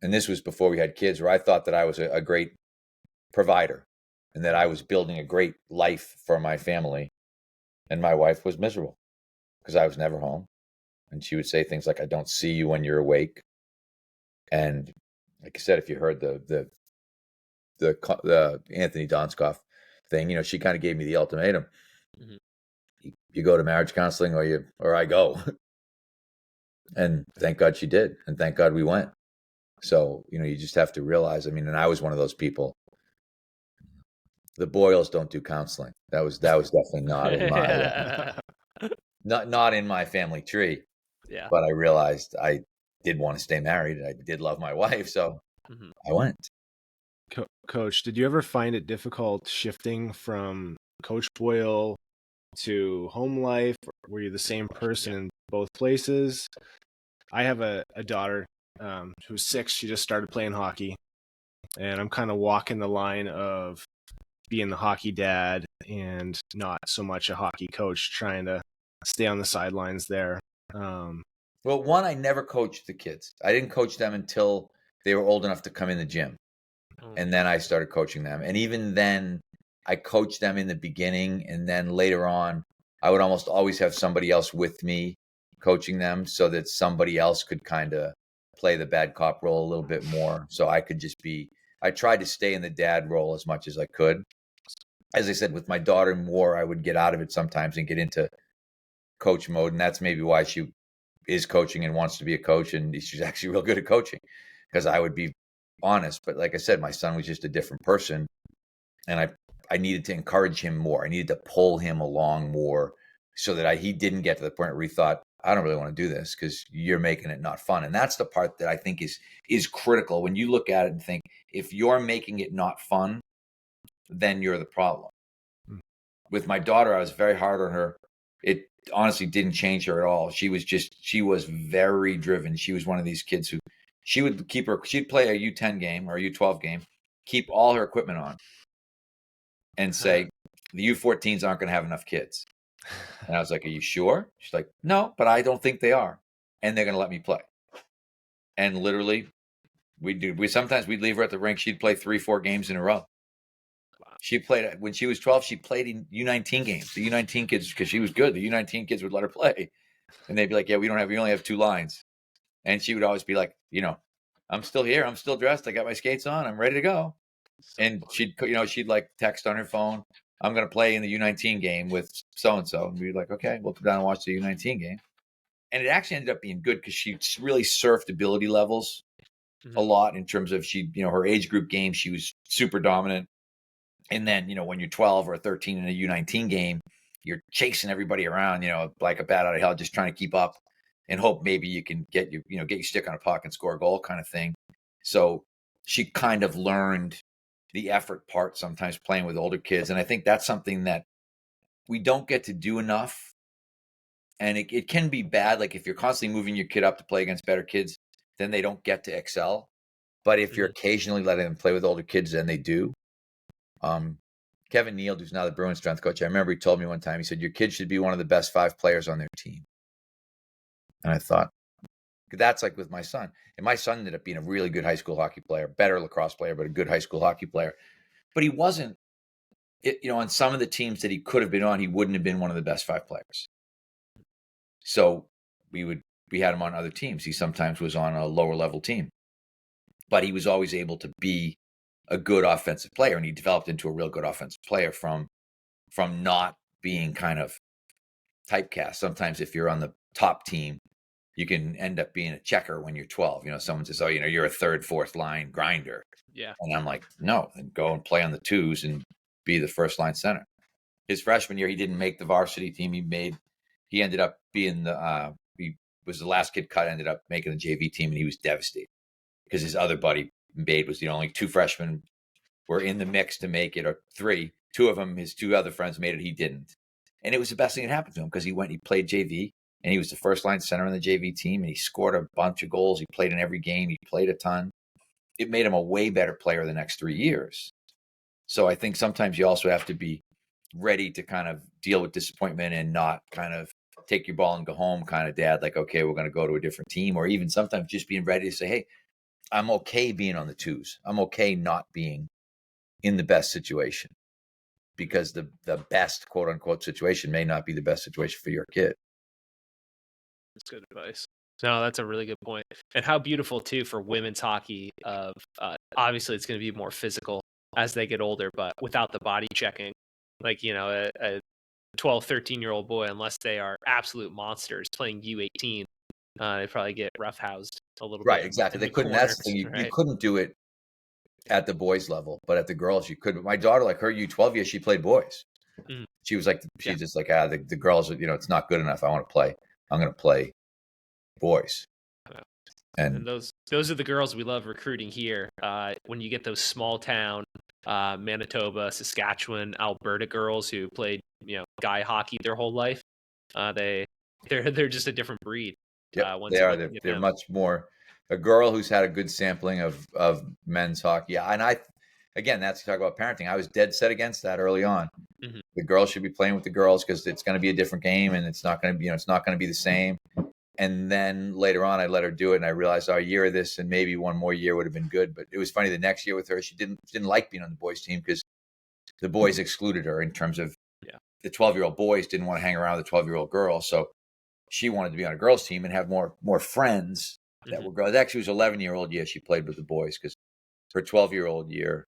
and this was before we had kids, where I thought that I was a great provider and that I was building a great life for my family. And my wife was miserable because I was never home. And she would say things like, I don't see you when you're awake. And like I said, if you heard the Anthony Donskoff thing, she kind of gave me the ultimatum. Mm-hmm. You go to marriage counseling or I go. And thank God she did. And thank God we went. So, you just have to realize, and I was one of those people. The Boyles don't do counseling. That was definitely not in my not in my family tree. Yeah. But I realized I did want to stay married, and I did love my wife, so I went. Coach, did you ever find it difficult shifting from Coach Boyle to home life? Were you the same person in both places? I have a daughter who's 6. She just started playing hockey, and I'm kind of walking the line of being the hockey dad and not so much a hockey coach, trying to stay on the sidelines there. Well, one, I never coached the kids. I didn't coach them until they were old enough to come in the gym. And then I started coaching them. And even then, I coached them in the beginning. And then later on, I would almost always have somebody else with me coaching them so that somebody else could kind of play the bad cop role a little bit more. So I could I tried to stay in the dad role as much as I could. As I said, with my daughter more, I would get out of it sometimes and get into coach mode. And that's maybe why she is coaching and wants to be a coach. And she's actually real good at coaching, because I would be honest. But like I said, my son was just a different person. And I needed to encourage him more. I needed to pull him along more so that he didn't get to the point where he thought, I don't really want to do this because you're making it not fun. And that's the part that I think is critical. When you look at it and think, if you're making it not fun, then you're the problem. With my daughter, I was very hard on her. It honestly didn't change her at all. She was very driven. She was one of these kids who she'd play a U10 game or a U12 game, keep all her equipment on, and say, the U14s aren't going to have enough kids. And I was like, are you sure? She's like, no, but I don't think they are. And they're going to let me play. And literally, sometimes we'd leave her at the rink. She'd play 3-4 games in a row. She played, when she was 12, she played in U19 games. The U19 kids, because she was good, the U19 kids would let her play. And they'd be like, yeah, we only have 2 lines. And she would always be like, I'm still here. I'm still dressed. I got my skates on. I'm ready to go. And she'd like text on her phone, I'm going to play in the U19 game with so-and-so. And we'd be like, okay, we'll come down and watch the U19 game. And it actually ended up being good because she really surfed ability levels a lot in terms of her age group game. She was super dominant. And then, when you're 12 or 13 in a U19 game, you're chasing everybody around, like a bat out of hell, just trying to keep up and hope maybe you can get your stick on a puck and score a goal kind of thing. So she kind of learned the effort part sometimes playing with older kids. And I think that's something that we don't get to do enough. And it can be bad. Like if you're constantly moving your kid up to play against better kids, then they don't get to excel. But if you're occasionally letting them play with older kids, then they do. Kevin Neal, who's now the Bruins strength coach, I remember he told me one time, he said, your kid should be one of the best 5 players on their team. And I thought, that's like with my son. And my son ended up being a really good high school hockey player, better lacrosse player, but a good high school hockey player. But he wasn't on some of the teams that he could have been on, he wouldn't have been one of the best 5 players. So we had him on other teams. He sometimes was on a lower level team, but he was always able to be a good offensive player, and he developed into a real good offensive player from not being kind of typecast. Sometimes if you're on the top team, you can end up being a checker when you're 12. Someone says, oh, you're a 3rd, 4th line grinder. Yeah. And I'm like, no, then go and play on the 2s and be the first line center. His freshman year, he didn't make the varsity team. He ended up being he was the last kid cut, ended up making the JV team, and he was devastated because his other buddy, Bade, was the only 2 freshmen were in the mix to make it, or 3. 2 of them, his 2 other friends made it. He didn't. And it was the best thing that happened to him because he played JV, and he was the first line center on the JV team, and he scored a bunch of goals. He played in every game. He played a ton. It made him a way better player the next 3 years. So I think sometimes you also have to be ready to kind of deal with disappointment and not kind of take your ball and go home kind of dad, like, okay, we're going to go to a different team, or even sometimes just being ready to say, hey, I'm okay being on the 2s. I'm okay not being in the best situation, because the best quote unquote situation may not be the best situation for your kid. That's good advice. No, that's a really good point. And how beautiful too for women's hockey of obviously it's going to be more physical as they get older, but without the body checking, like, a 12, 13-year-old boy, unless they are absolute monsters playing U18, they probably get roughhoused a little bit. Right, exactly. They couldn't. That's the thing. You couldn't do it at the boys level, but at the girls you could. But my daughter, like her U12 year, she played boys. Mm-hmm. She was like, just like, the girls, it's not good enough. I'm going to play boys. And those are the girls we love recruiting here. When you get those small town Manitoba, Saskatchewan, Alberta girls who played guy hockey their whole life, they're just a different breed. Yeah, they are. They're much more a girl who's had a good sampling of men's hockey. Yeah, and again, that's talk about parenting. I was dead set against that early on. Mm-hmm. The girls should be playing with the girls because it's going to be a different game, and it's not going to be it's not going to be the same. And then later on, I let her do it, and I realized a year of this and maybe one more year would have been good. But it was funny. The next year with her, she didn't like being on the boys' team because the boys excluded her in terms of the 12-year-old boys didn't want to hang around with the 12-year-old girls. So she wanted to be on a girls' team and have more friends that were girls. Actually, it was 11-year-old year she played with the boys because her 12-year-old year,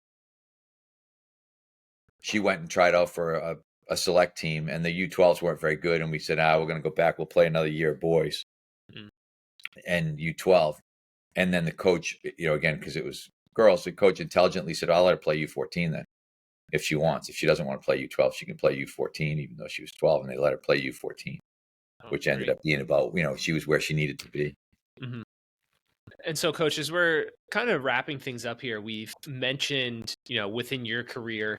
she went and tried out for a select team, and the U12s weren't very good. And we said, we're going to go back. We'll play another year of boys. And U12, and then the coach, again, because it was girls, the coach intelligently said, I'll let her play U14 then if she wants. If she doesn't want to play U12, she can play U14, even though she was 12, and they let her play U14, which ended up being about, she was where she needed to be. Mm-hmm. And so, Coach, as we're kind of wrapping things up here, we've mentioned, within your career,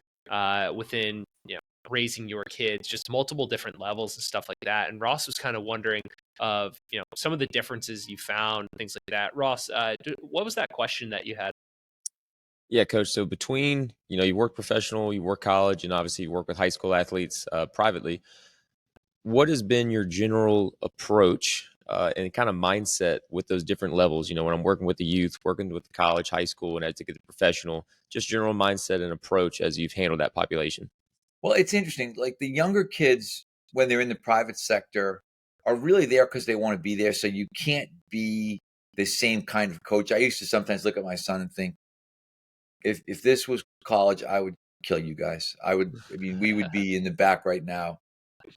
within, raising your kids, just multiple different levels and stuff like that. And Ross was kind of wondering of, some of the differences you found, things like that. Ross, what was that question that you had? Yeah, Coach. So between, you work professional, you work college, and obviously you work with high school athletes privately, what has been your general approach and kind of mindset with those different levels? When I'm working with the youth, working with the college, high school, and as to get the professional, just general mindset and approach as you've handled that population. Well, it's interesting. Like the younger kids, when they're in the private sector, are really there because they want to be there. So you can't be the same kind of coach. I used to sometimes look at my son and think, if this was college, I would kill you guys. We would be in the back right now,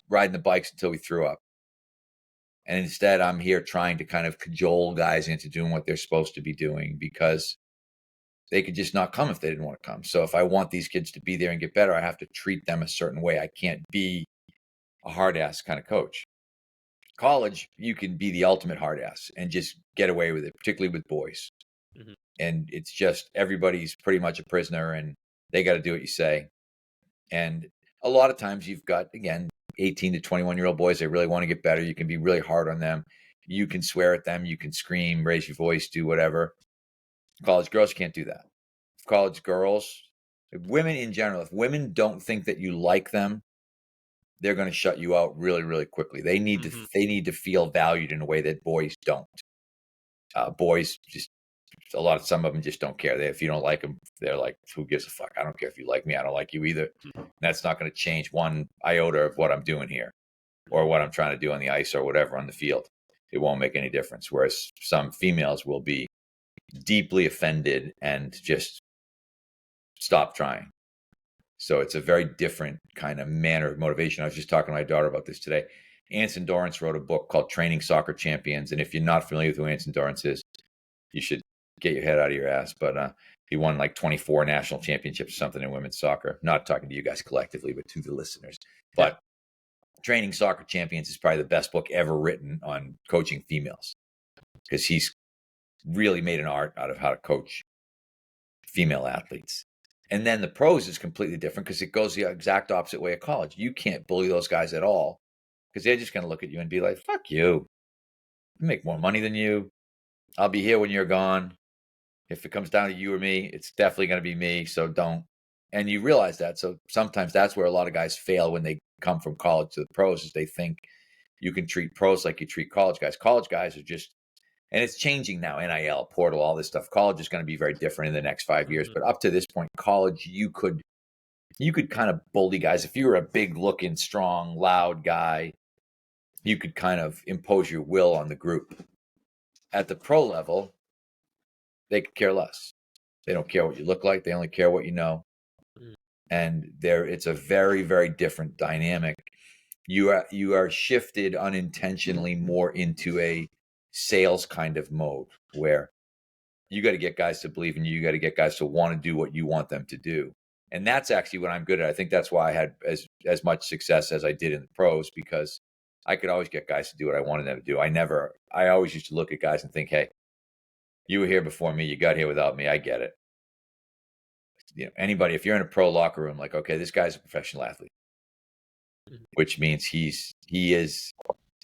riding the bikes until we threw up. And instead, I'm here trying to kind of cajole guys into doing what they're supposed to be doing because they could just not come if they didn't want to come. So if I want these kids to be there and get better, I have to treat them a certain way. I can't be a hard ass kind of coach. College, you can be the ultimate hard ass and just get away with it, particularly with boys. Mm-hmm. And it's just everybody's pretty much a prisoner and they got to do what you say. And a lot of times you've got, again, 18 to 21-year-old boys, they really want to get better. You can be really hard on them. You can swear at them. You can scream, raise your voice, do whatever. College girls can't do that. College girls, women in general, if women don't think that you like them, they're going to shut you out really, really quickly. They need to feel valued in a way that boys don't. Boys just some of them just don't care. If you don't like them, they're like, who gives a fuck? I don't care if you like me. I don't like you either. And that's not going to change one iota of what I'm doing here or what I'm trying to do on the ice or whatever on the field. It won't make any difference. Whereas some females will be deeply offended and just stop trying. So it's a very different kind of manner of motivation. I was just talking to my daughter about this today. Anson Dorrance wrote a book called Training Soccer Champions. And if you're not familiar with who Anson Dorrance is, you should get your head out of your ass. But he won like 24 national championships or something in women's soccer. Not talking to you guys collectively, but to the listeners. But Training Soccer Champions is probably the best book ever written on coaching females, because he's really made an art out of how to coach female athletes. And then the pros is completely different because it goes the exact opposite way of college. You can't bully those guys at all because they're just going to look at you and be like, fuck you. I make more money than you. I'll be here when you're gone. If it comes down to you or me, it's definitely going to be me. So don't. And you realize that. So sometimes that's where a lot of guys fail when they come from college to the pros, is they think you can treat pros like you treat college guys. College guys are just, and it's changing now, NIL, portal, all this stuff. College is going to be very different in the next 5 years. But up to this point, college, you could kind of bully guys. If you were a big looking, strong, loud guy, you could kind of impose your will on the group. At the pro level, they could care less. They don't care what you look like. They only care what you know. And it's a very, very different dynamic. You are shifted unintentionally more into a sales kind of mode where you got to get guys to believe in you. You got to get guys to want to do what you want them to do. And that's actually what I'm good at. I think that's why I had as much success as I did in the pros, because I could always get guys to do what I wanted them to do. I always used to look at guys and think, hey, you were here before me. You got here without me. I get it. You know, anybody, if you're in a pro locker room, like, okay, this guy's a professional athlete, which means he is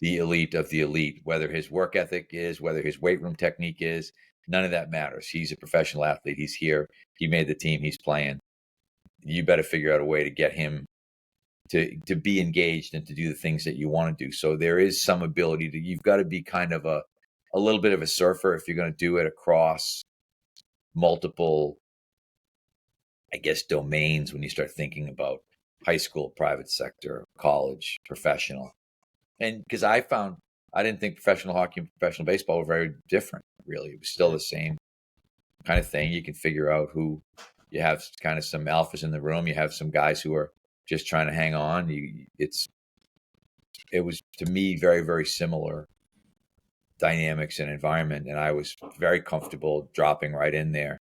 the elite of the elite, whether his work ethic is, whether his weight room technique is, none of that matters. He's a professional athlete. He's here. He made the team. He's playing. You better figure out a way to get him to be engaged and to do the things that you want to do. So there is some ability you've got to be kind of a little bit of a surfer if you're going to do it across multiple, I guess, domains when you start thinking about high school, private sector, college, professional. And because I didn't think professional hockey and professional baseball were very different, really. It was still the same kind of thing. You can figure out who you have, kind of some alphas in the room. You have some guys who are just trying to hang on. It was, to me, very, very similar dynamics and environment. And I was very comfortable dropping right in there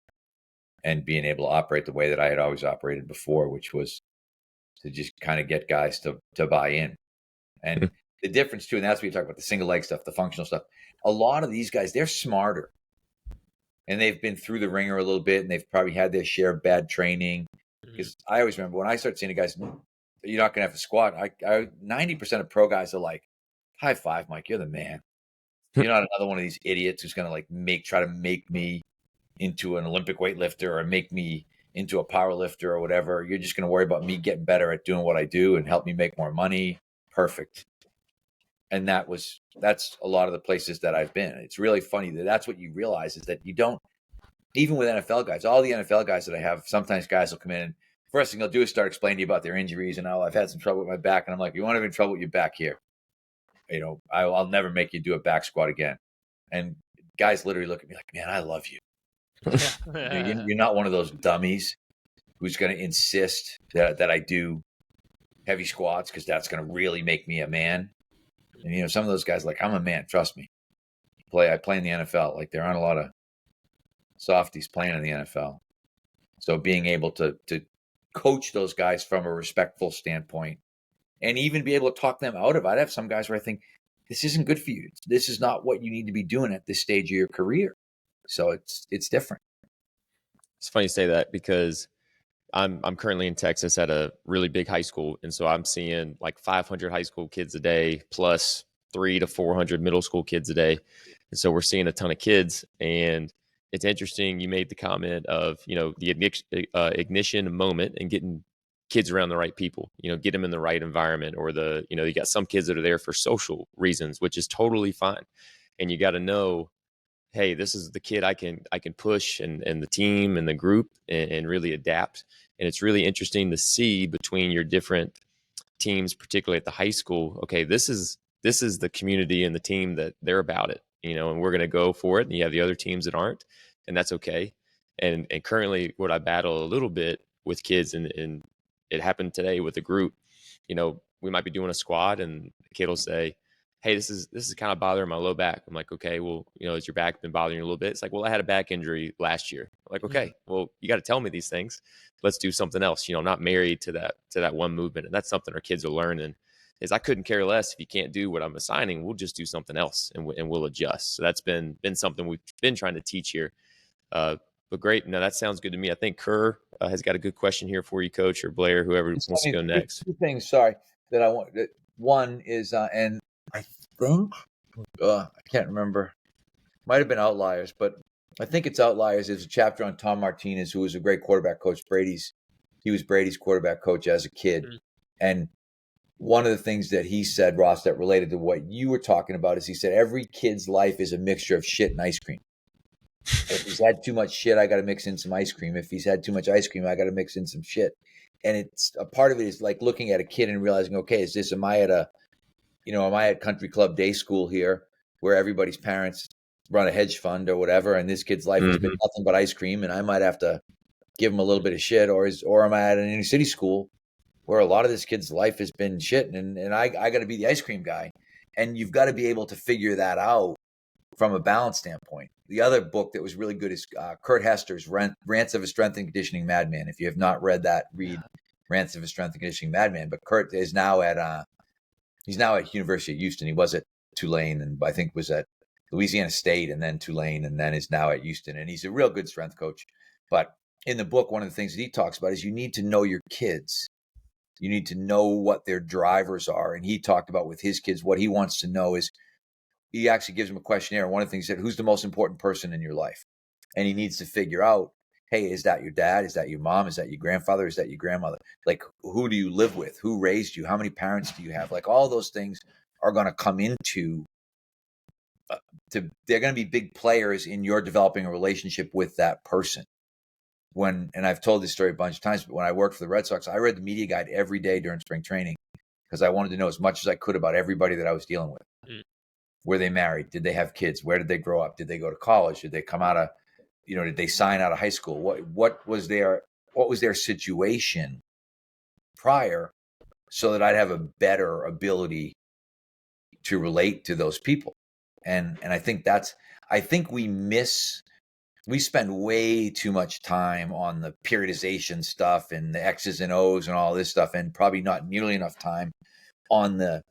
and being able to operate the way that I had always operated before, which was to just kind of get guys to buy in. And the difference too, and that's what you talk about, the single leg stuff, the functional stuff. A lot of these guys, they're smarter. And they've been through the ringer a little bit, and they've probably had their share of bad training. Because I always remember when I started seeing the guys, you're not going to have to squat. 90% of pro guys are like, high five, Mike, you're the man. You're not another one of these idiots who's going to like try to make me into an Olympic weightlifter or make me into a power lifter or whatever. You're just going to worry about me getting better at doing what I do and help me make more money. Perfect. And that's a lot of the places that I've been. It's really funny that's what you realize, is that you don't, even with NFL guys, all the NFL guys that I have, sometimes guys will come in and first thing they'll do is start explaining to you about their injuries. And I've had some trouble with my back. And I'm like, you want to have any trouble with your back here? You know, I'll never make you do a back squat again. And guys literally look at me like, man, I love you. You're not one of those dummies who's going to insist that I do heavy squats because that's going to really make me a man. And, you know, some of those guys, like, I'm a man, trust me. I play in the NFL. Like, there aren't a lot of softies playing in the NFL. So being able to coach those guys from a respectful standpoint and even be able to talk them out of it. I'd have some guys where I think, this isn't good for you. This is not what you need to be doing at this stage of your career. So it's different. It's funny you say that, because I'm currently in Texas at a really big high school. And so I'm seeing like 500 high school kids a day plus 300 to 400 middle school kids a day. And so we're seeing a ton of kids. And it's interesting. You made the comment of, you know, the ignition moment and getting kids around the right people, you know, get them in the right environment, or you got some kids that are there for social reasons, which is totally fine. And you got to know hey, this is the kid I can push and the team and the group and really adapt. And it's really interesting to see between your different teams, particularly at the high school. Okay, this is the community and the team that they're about it, and we're going to go for it. And you have the other teams that aren't, and that's okay. And currently, what I battle a little bit with kids, and it happened today with a group. We might be doing a squad, and the kid will say, hey, this is kind of bothering my low back. I'm like, okay, well, has your back been bothering you a little bit? It's like, well, I had a back injury last year. I'm like, okay, well, you got to tell me these things. Let's do something else. I'm not married to that one movement. And that's something our kids are learning is I couldn't care less if you can't do what I'm assigning. We'll just do something else and we'll adjust. So that's been something we've been trying to teach here. But great. No, that sounds good to me. I think Kerr has got a good question here for you, Coach, or Blair, whoever wants to go next. Two things, sorry, that I want. One is, and I think, I can't remember. Might have been Outliers, but I think it's Outliers. There's a chapter on Tom Martinez, who was a great quarterback coach. He was Brady's quarterback coach as a kid. Mm-hmm. And one of the things that he said, Ross, that related to what you were talking about is he said, every kid's life is a mixture of shit and ice cream. If he's had too much shit, I got to mix in some ice cream. If he's had too much ice cream, I got to mix in some shit. And it's a part of it is like looking at a kid and realizing, okay, am I at country club day school here where everybody's parents run a hedge fund or whatever, and this kid's life has been nothing but ice cream, and I might have to give him a little bit of shit, or am I at an inner city school where a lot of this kid's life has been shit, and I got to be the ice cream guy. And you've got to be able to figure that out from a balance standpoint. The other book that was really good is Kurt Hester's Rants of a Strength and Conditioning Madman. If you have not read that, read Rants of a Strength and Conditioning Madman. But Kurt is now at University of Houston. He was at Tulane, and I think was at Louisiana State, and then Tulane, and then is now at Houston. And he's a real good strength coach. But in the book, one of the things that he talks about is you need to know your kids. You need to know what their drivers are. And he talked about with his kids, what he wants to know is, he actually gives them a questionnaire. One of the things he said, who's the most important person in your life? And he needs to figure out, hey, is that your dad? Is that your mom? Is that your grandfather? Is that your grandmother? Like, who do you live with? Who raised you? How many parents do you have? Like, all those things are going to come into, they're going to be big players in your developing a relationship with that person. And I've told this story a bunch of times, but when I worked for the Red Sox, I read the media guide every day during spring training because I wanted to know as much as I could about everybody that I was dealing with. Were they married? Did they have kids? Where did they grow up? Did they go to college? Did they come out of, did they sign out of high school? What was their situation prior, so that I'd have a better ability to relate to those people. And I think we spend way too much time on the periodization stuff and the X's and O's and all this stuff, and probably not nearly enough time on the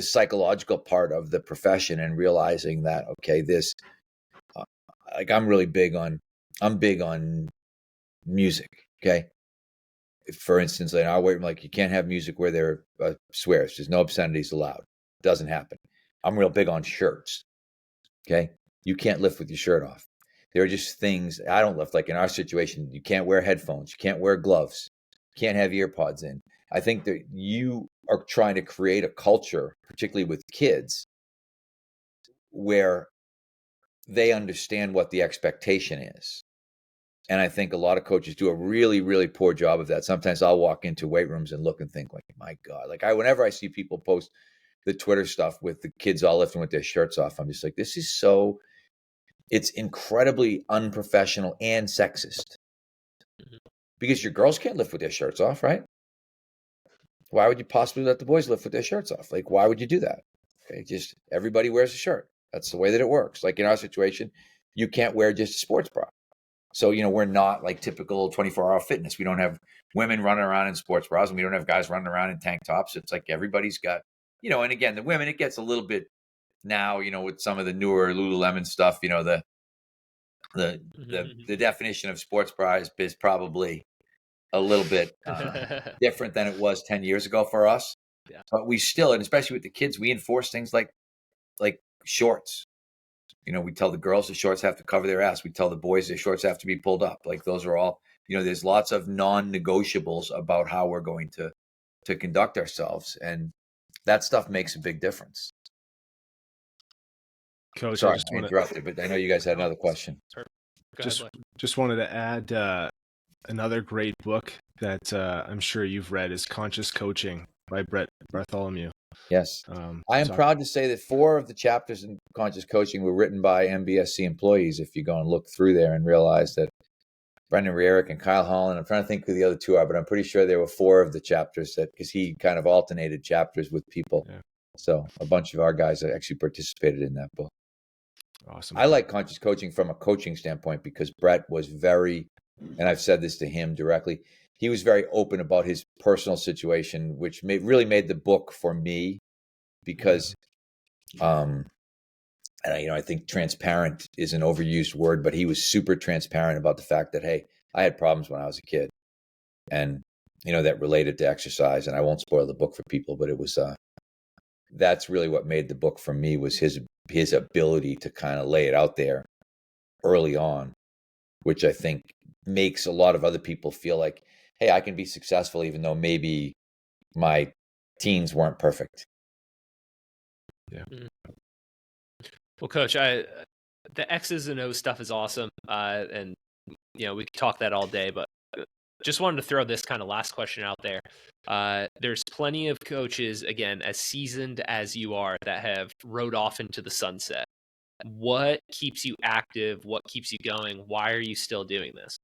psychological part of the profession, and realizing that, okay, this, like, I'm big on music. Okay. For instance, in our weight room, like, you can't have music where there are swears. There's no obscenities allowed. Doesn't happen. I'm real big on shirts. Okay. You can't lift with your shirt off. There are just things I don't lift. Like in our situation, you can't wear headphones. You can't wear gloves. You can't have ear pods in. I think that you are trying to create a culture, particularly with kids, where they understand what the expectation is. And I think a lot of coaches do a really, really poor job of that. Sometimes I'll walk into weight rooms and look and think, like, my God, like, whenever I see people post the Twitter stuff with the kids all lifting with their shirts off, I'm just like, it's incredibly unprofessional and sexist. Because your girls can't lift with their shirts off, right? Why would you possibly let the boys lift with their shirts off? Like, why would you do that? Okay, just everybody wears a shirt. That's the way that it works. Like in our situation, you can't wear just a sports bra. So, we're not like typical 24-hour fitness. We don't have women running around in sports bras, and we don't have guys running around in tank tops. It's like everybody's got, and again, the women, it gets a little bit now, with some of the newer Lululemon stuff, the definition of sports bra is probably a little bit different than it was 10 years ago for us. Yeah. But we still, and especially with the kids, we enforce things like shorts. We tell the girls the shorts have to cover their ass. We tell the boys their shorts have to be pulled up. Like, those are all, there's lots of non-negotiables about how we're going to conduct ourselves. And that stuff makes a big difference. Coach, Sorry, I interrupted, but I know you guys had another question. Just wanted to add another great book that I'm sure you've read is Conscious Coaching by Brett Bartholomew. Yes. I am proud to say that 4 of the chapters in Conscious Coaching were written by MBSC employees. If you go and look through there and realize that Brendan Rierick and Kyle Holland, I'm trying to think who the other 2 are, but I'm pretty sure there were 4 of the chapters because he kind of alternated chapters with people. Yeah. So a bunch of our guys actually participated in that book. Awesome. I like Conscious Coaching from a coaching standpoint because Brett was very, and I've said this to him directly, he was very open about his personal situation, which really made the book for me because, and I think transparent is an overused word, but he was super transparent about the fact that, hey, I had problems when I was a kid, and that related to exercise. And I won't spoil the book for people, but it was that's really what made the book for me was his ability to kind of lay it out there early on, which I think makes a lot of other people feel like, hey, I can be successful even though maybe my teens weren't perfect. Yeah. Well, Coach, the X's and O's stuff is awesome. And, we could talk that all day, but just wanted to throw this kind of last question out there. There's plenty of coaches, again, as seasoned as you are, that have rode off into the sunset. What keeps you active? What keeps you going? Why are you still doing this?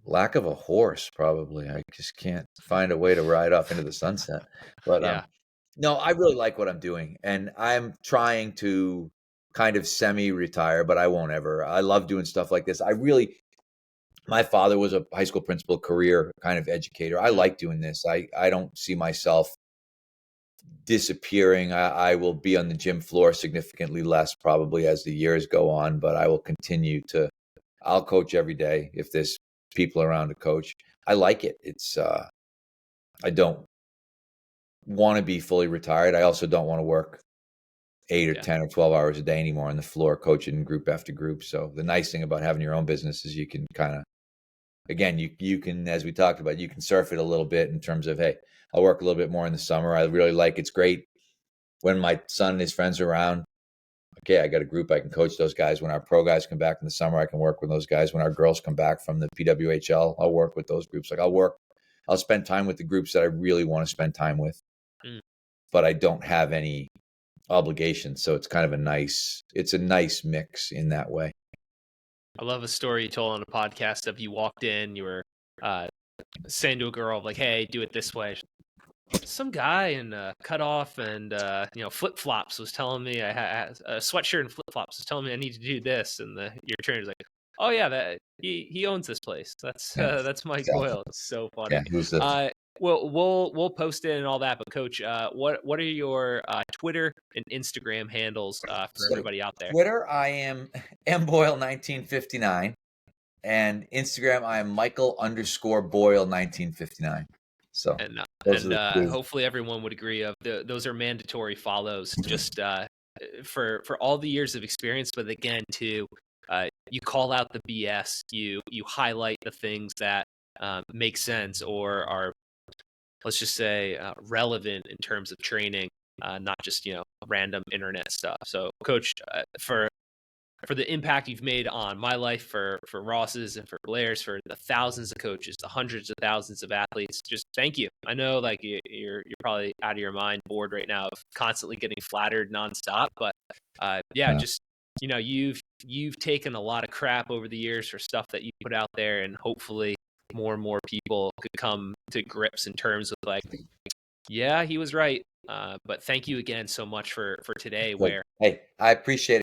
Lack of a horse, probably. I just can't find a way to ride off into the sunset. But yeah. No, I really like what I'm doing, and I'm trying to kind of semi-retire, but I won't ever. I love doing stuff like this. My father was a high school principal, career kind of educator. I like doing this. I don't see myself disappearing. I will be on the gym floor significantly less probably as the years go on, but I will continue I'll coach every day if there's people around to coach. I like it. It's I don't want to be fully retired. I also don't want to work 8 or 10 or 12 hours a day anymore on the floor coaching group after group. So the nice thing about having your own business is you can kind of, again, you can, as we talked about, you can surf it a little bit in terms of, hey, I'll work a little bit more in the summer. I really like it's great when my son and his friends are around. Okay, I got a group, I can coach those guys. When our pro guys come back in the summer, I can work with those guys. When our girls come back from the PWHL, I'll work with those groups. Like I'll spend time with the groups that I really want to spend time with. But I don't have any obligations. So it's kind of a nice mix in that way. I love a story you told on a podcast of you walked in, you were saying to a girl, like, hey, do it this way. Some guy in cutoff and flip-flops was telling me I had a sweatshirt and flip-flops was telling me I need to do this, and your trainer's like, oh yeah, that he owns this place. That's Mike Boyle. It's so funny. Yeah, who's the... Well, we'll post it and all that, but Coach, what are your Twitter and Instagram handles for everybody out there? Twitter, I am mboyle1959, and Instagram, I am Michael_Boyle1959. So, and hopefully everyone would agree those are mandatory follows, just for all the years of experience. But again, too, you call out the BS, you highlight the things that make sense or are, let's just say, relevant in terms of training, not just random internet stuff. So, Coach, for the impact you've made on my life, for Ross's and for Blair's, for the thousands of coaches, the hundreds of thousands of athletes, just thank you. I know like you're probably out of your mind, bored right now of constantly getting flattered nonstop, but just you've taken a lot of crap over the years for stuff that you put out there, and hopefully more and more people could come to grips in terms of like, yeah, he was right. But thank you again so much for today. Hey, I appreciate it.